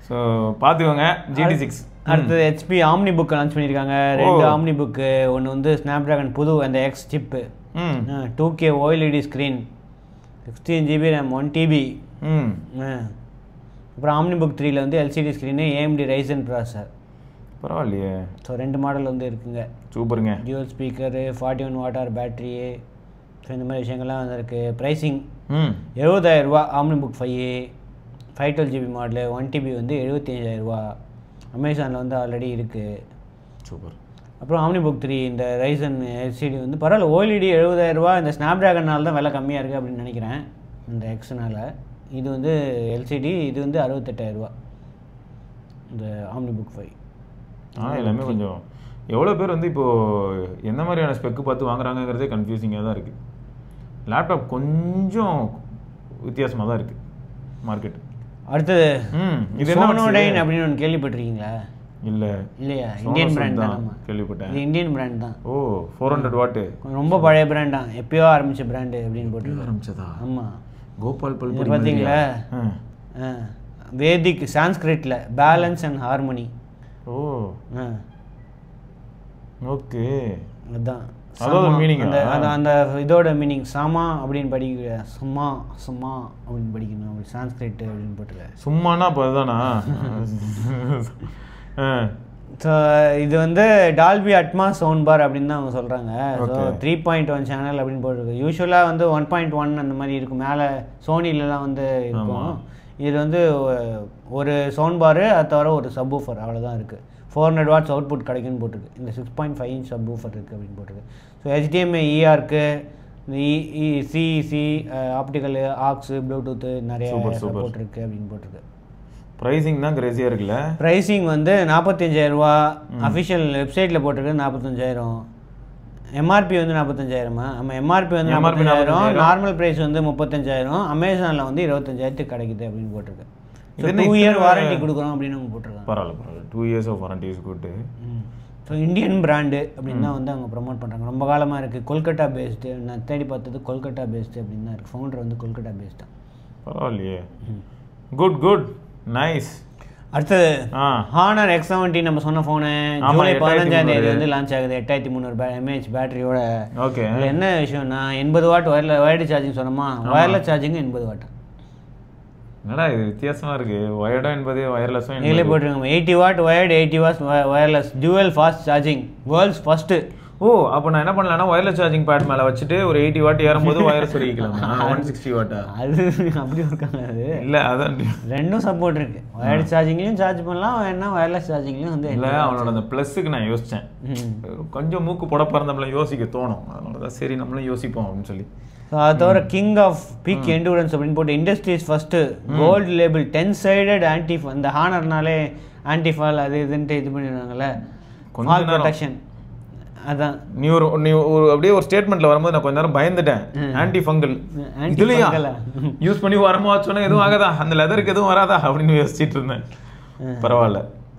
ஸோ பார்த்துக்கோங்க. GT6 அடுத்தது HP ஆம்னி புக் லான்ச் பண்ணியிருக்காங்க. 2 ஆம்னி புக்கு. ஒன்று வந்து ஸ்னாப்ட்ராகன் புது அந்த X chip, 2K OLED screen, 16GB RAM, 1TB. அப்புறம் ஆம்னி புக் 3ல வந்து LCD screen, AMD Ryzen processor. பரவாயில்லையே. ஸோ 2 மாடல் வந்து இருக்குங்க. சூப்பருங்க. Dual speaker, 41 watt battery, so இந்த மாதிரி விஷயங்கள்லாம் வந்துருக்கு. ப்ரைஸிங் 70,000 ரூபா. Omni book 512GB model, 1TB வந்து 75,000 ரூபா. அமேசானில் வந்து ஆல்ரெடி இருக்குது. சூப்பர். அப்புறம் ஆம்னி புக் 3 இந்த ரைசன் LCD வந்து பரவாயில்ல. OLED 70,000 ரூபா. இந்த ஸ்னாப்ட்ராகனால் தான் விலை கம்மியாக இருக்குது அப்படின்னு நினைக்கிறேன், இந்த எக்ஸ்னால். இது வந்து LCD, இது வந்து 68,000 ரூபா இந்த ஆம்னி புக் 5. எல்லாமே கொஞ்சம் எவ்வளோ பேர் வந்து இப்போது எந்த மாதிரியான ஸ்பெக்கு பார்த்து வாங்குறாங்கிறதே கன்ஃபியூசிங்காக தான் இருக்குது. லேப்டாப் கொஞ்சம் வித்தியாசமாக தான் இருக்குது மார்க்கெட். அடுத்தது இது சோனோடைன் அப்படின்னு ஒன்று கேள்விப்பட்டிருக்கீங்களா? இல்லையா? இந்தியன் பிராண்ட் தான். கேள்விப்பட்டேன். இது இந்தியன் பிராண்ட் தான். 400 வாட்டு. ரொம்ப பழைய பிராண்ட் தான், எப்பயோ ஆரம்பிச்ச பிராண்டு அப்படின்னு போட்டு ஆரம்பிச்சதா? ஆமாம். கோபால் பல் பார்த்தீங்களா? வேதிக் சான்ஸ்கிரிட்டில் பேலன்ஸ் அண்ட் ஹார்மனி. ஓகே. அதுதான் அதோட மீனிங். அந்த இதோட மீனிங் சமா அப்படின்னு படிக்க, சும்மா சும்மா அப்படின்னு படிக்கணும், அப்படி சான்ஸ்கிரிட் அப்படின்னு போட்டுருக்க. சும்மானா அப்போ அதுதானா? ஸோ இது வந்து டால்பி அட்மாஸ் சவுண்ட் பார் அப்படின்னு தான் அவங்க சொல்கிறாங்க. ஸோ 3.1 சேனல் அப்படின்னு போட்டிருக்கு. யூஸ்வலாக வந்து 1.1 அந்த மாதிரி இருக்கும், மேலே சோனிலலாம் வந்து இருக்கும். இது வந்து ஒரு சவுண்ட் பாரு, அது தவிர ஒரு சப்வூஃபர், அவ்வளோதான் இருக்குது. 400 வாட்ஸ் அவுட்புட் கிடைக்குன்னு போட்டிருக்கு. இந்த 6.5 இன்ச் சப்வூஃபர் இருக்குது அப்படின்னு போட்டிருக்கு. ஸோ HDMI இருக்குது, இந்த CEC, ஆப்டிக்கல், ஆக்ஸு, ப்ளூடூத்து நிறைய சப்போர்ட் இருக்குது அப்படின்னு போட்டிருக்கு. ப்ரைஸிங் தான் கிரேசியாக இருக்குல்ல. ப்ரைஸிங் வந்து 45,000 ரூபா. அஃபிஷியல் வெப்சைட்டில் போட்டிருக்கு 45,000. MRP வந்து 45,000. ஆமாம், MRP வந்து 45,000. நார்மல் ப்ரைஸ் வந்து 35,000. அமேசானில் வந்து 25,000 கிடைக்குது அப்படின்னு போட்டிருக்கு. 2 இயர் வாரண்டி கொடுக்குறோம் அப்படின்னு அவங்க போட்டிருக்காங்க. பரவாயில்ல, 2 years of warranty is good. So Indian brand அப்படின்னு தான் வந்து அவங்க ப்ரொமோட் பண்ணுறாங்க. ரொம்ப காலமாக இருக்குது. கொல்கட்டா பேஸ்டு. நான் தேடி பார்த்தது கொல்கட்டா பேஸ்டு அப்படின்னு தான் இருக்குது. ஃபவுண்டர் வந்து கொல்கட்டா பேஸ்ட் தான். பரவாயில்லையே. Good good nice. அடுத்தது ஹானர் X70 நம்ம சொன்ன ஃபோனு ஜூலை 15ஆம் தேதி வந்து லான்ச் ஆகுது. 8300 mAh பேட்டரியோட. ஓகே. இதில் என்ன விஷயம்னா 80 வாட் வயர்டு சார்ஜிங் சொன்னோமா, வயர்லெஸ் சார்ஜிங் 80 வாட். என்னடா இது வித்தியாசமாக இருக்குது. வயர்டும் 80, வயர்லெஸ்ஸும் நீங்களே போட்டுருங்க. 80 watt wired, 80 watts wireless, dual fast charging, world's first. அப்போ நான் என்ன பண்ணலாம்னா வயர்லெஸ் சார்ஜிங் பேட் மேலே வச்சுட்டு ஒரு 80 வாட் ஏறும்போது வயர் சொல்லிக்கலாம். 160 வாட்டா? அது அப்படி இருக்காங்க. அது இல்லை, அதான் ரெண்டும் சப்போர்ட் இருக்குது. வயர்டு சார்ஜிங்லையும் சார்ஜ் பண்ணலாம், வேணா வயர்லெஸ் சார்ஜிங்லையும் வந்து. இல்லை, அவனோட அந்த ப்ளஸ்ஸுக்கு நான் யோசித்தேன். கொஞ்சம் மூக்கு புடப்பாக நம்மள யோசிக்க தோணும். அதனால தான் சரி நம்மளும் யோசிப்போம் அப்படின்னு சொல்லி. ஸோ அது தவிர கிங் ஆஃப் பீக் எண்டூரன்ஸ் அப்படின்னு போட்டு industries first gold label 10-sided anti, இந்த ஹானர்னாலே ஆன்டிஃபால் அது இதுன்ட்டு இது பண்ணிடுவாங்கல்ல, ஃபால் ப்ரொடெக்ஷன். அதான் நீ ஒரு அப்படியே ஒரு ஸ்டேட்மெண்ட்டில் வரும்போது நான் கொஞ்ச நேரம் பயந்துட்டேன். ஆன்டி ஃபங்கல் இதுலையா யூஸ் பண்ணி வரமா சொன்னா எதுவும் ஆகாதா, அந்த லெதருக்கு எதுவும் வராதா அப்படின்னு யோசிச்சுட்டு இருந்தேன். பரவாயில்ல,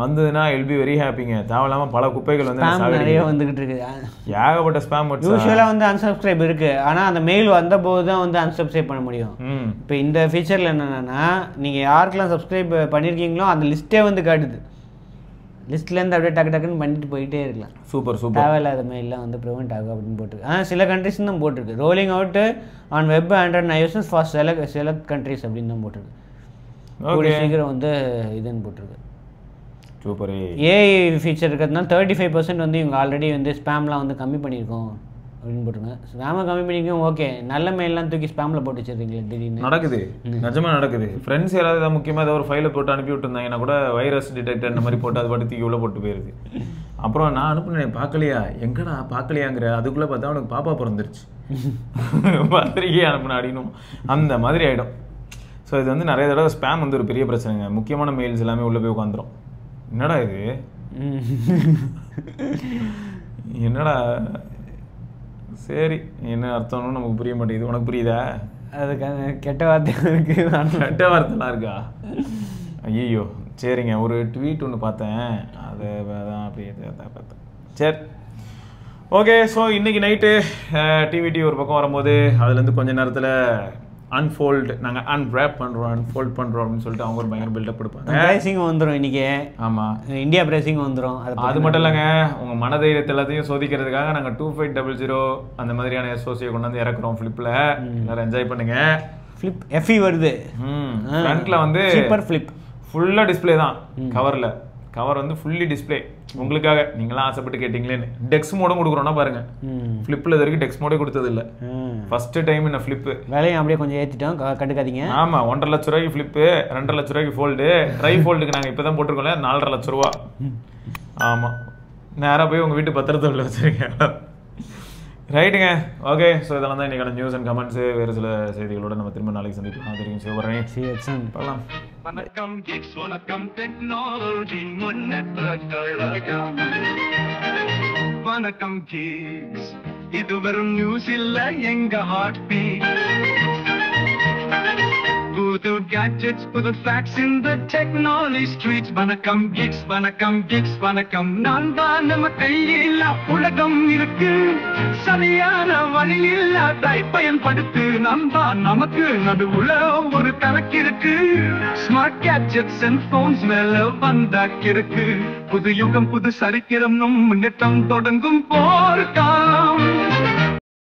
வந்ததுன்னா எல் பி வெரி ஹாப்பிங்க. தேவையில்லாம பல குப்பைகள் வந்து நிறைய வந்துகிட்டு இருக்கு. ஏகப்பட்ட ஸ்பாம் வாட்ஸ். யூசுவலாக வந்து அன்சப்ஸ்கிரைப் இருக்கு. ஆனால் அந்த மெயில் வந்த போது தான் வந்து அன்சப்ஸ்கிரைப் பண்ண முடியும். இப்போ இந்த ஃபீச்சரில் என்னென்னா நீங்கள் யாருக்கெல்லாம் சப்ஸ்கிரைப் பண்ணியிருக்கீங்களோ அந்த லிஸ்ட்டே வந்து காட்டுது. லிஸ்ட்லேருந்து அப்படியே டக்கு டக்குன்னு பண்ணிட்டு போயிட்டே இருக்கலாம். Super super. தேவையில்லாத மெயிலாம் வந்து ப்ரிவெண்ட் ஆகும் அப்படின்னு போட்டிருக்கு. ஆனால் சில கண்ட்ரிஸ் தான் போட்டிருக்கு. Rolling out on web Android iOS for select countries அப்படின்னு தான் போட்டிருக்கு. கூடிய சீக்கிரம் வந்து இதுன்னு போட்டிருக்கு. சூப்பர். ஏஐ ஃபீச்சர் இருக்கிறதுனால 35% வந்து இவங்க ஆல்ரெடி வந்து ஸ்பேம்லாம் வந்து கம்மி பண்ணியிருக்கோம் அப்படின்னு போட்டுருங்க. ஸ்பேமை கம்மி பண்ணியிருக்கோம். ஓகே, நல்ல மெயிலெலாம் தூக்கி ஸ்பேமில் போட்டு வச்சுருக்கீங்களே திடீர்னு. நடக்குது, நிஜமாக நடக்குது. ஃப்ரெண்ட்ஸ் யாராவது முக்கியமாக ஏதாவது ஒரு ஃபைலை போட்டு அனுப்பி விட்டுருந்தாங்கன்னா கூட வைரஸ் டிடெக்டர் இந்த மாதிரி போட்டு அது பாட்டு தூக்கி உள்ள போட்டு போயிருது. அப்புறம் நான் அனுப்புனேன், பார்க்கலையா, எங்கடா பார்க்கலையாங்கிற, அதுக்குள்ளே பார்த்தா அவனுக்கு பாப்பா பிறந்துருச்சு, பத்திரிக்கை அனுப்புன அப்படின்னும் அந்த மாதிரி ஆகிடும். ஸோ இது வந்து நிறைய தடவை ஸ்பேம் வந்து ஒரு பெரிய பிரச்சனைங்க. முக்கியமான மெயில்ஸ் எல்லாமே உள்ளே போய் உட்காந்துரும். என்னடா இது, என்னடா, சரி என்ன அர்த்தம்னு நமக்கு புரிய மாட்டேங்குது. உனக்கு புரியுதா? அதுக்கான கெட்ட வார்த்தை இருக்கு. கெட்ட வார்த்தைலாம் இருக்கா? ஐயோ சரிங்க. ஒரு ட்வீட் ஒன்று பார்த்தேன், அதை தான் அப்படியே பார்த்தேன். சரி ஓகே. ஸோ இன்றைக்கி நைட்டு டிவிடி ஒரு பக்கம் வரும்போது அதுலேருந்து கொஞ்சம் நேரத்தில் அன்ஃபோல்டு, நாங்கள் அன்ராப் பண்ணுறோம், அன்ஃபோல்ட் பண்ணுறோம் அப்படின்னு சொல்லிட்டு அவங்க ஒரு பயங்கர பில்டப் கொடுப்பாங்க. ப்ரைஸிங் வந்துடும் இன்றைக்கி. ஆமாம், இந்தியா ப்ரைஸிங் வந்துடும். அது மட்டும் இல்லைங்க, உங்கள் மனதைரியத்தை எல்லாத்தையும் சோதிக்கிறதுக்காக நாங்கள் 2500 அந்த மாதிரியான எஸ்ஓசியை கொண்டு வந்து இறக்குறோம் ஃப்ளிப்பில். எல்லாரும் என்ஜாய் பண்ணுங்க. ஃப்ளிப் எஃப்இ வருது. ஃப்ரண்ட்டில் வந்து சூப்பர் ஃப்ளிப் ஃபுல்லாக டிஸ்பிளே தான். கவர் வந்து ஃபுல்லி டிஸ்பிளே உங்களுக்காக, நீங்களாம் ஆசைப்பட்டு கேட்டிங்களேன்னு. டெக்ஸ் மோடும் கொடுக்குறோன்னா பாருங்க, ஃப்ளிப்பில் இது வரைக்கும் டெக்ஸ் மோடே கொடுத்தது இல்லை. ஃபர்ஸ்ட் டைம் இந்த ஃப்ளிப்பு விலையும் அப்படியே கொஞ்சம் ஏற்றிட்டோம், கண்டுக்காதீங்க. ஆமாம், 1.5 லட்ச ரூபாய்க்கு ஃப்ளிப்பு, 2.5 லட்ச ரூபாய்க்கு ஃபோல்டு. ட்ரை ஃபோல்டுக்கு நாங்கள் இப்போ தான் போட்டிருக்கோம்ல 4.5 லட்ச ரூபா. ஆமாம், நேராக போய் உங்கள் வீட்டு பத்திரத்தை உள்ள வச்சுருக்கேன். ரைட்டுங்க, ஓகே. ஸோ இதெல்லாம் தான் இன்றைக்கான நியூஸ் அண்ட் கமெண்ட்ஸு. வேறு சில செய்திகளோட நம்ம திரும்ப நாளைக்கு சந்திக்கலாம். தெரியும் சிவபரணி பார்க்கலாம். வணக்கம் கிட்ஸ், வணக்கம் டெக்னாலஜி முன்னேற்றங்கள். வணக்கம் கிட்ஸ், இது வெறும் நியூஸ் இல்ல, எங்க ஹார்ட் பீட். புது gadgets, புது facts in the technology streets. வணக்கம் கிட்ஸ், வணக்கம் கிட்ஸ், வணக்கம். நான் தான், நம்ம கையில் உலகம் இருக்கு, சரியான வழியில் அதை பயன்படுத்து. நாம் தான், நமக்கு நடுவுல ஒரு கணக்கு இருக்கு. ஸ்மார்ட் கேட்ஜெட்ஸ் அண்ட் போன்ஸ் மேல வந்தாக்கிருக்கு. புது யுகம், புது சரித்திரம், முன்னேற்றம் தொடங்கும் போர்க்காலம்.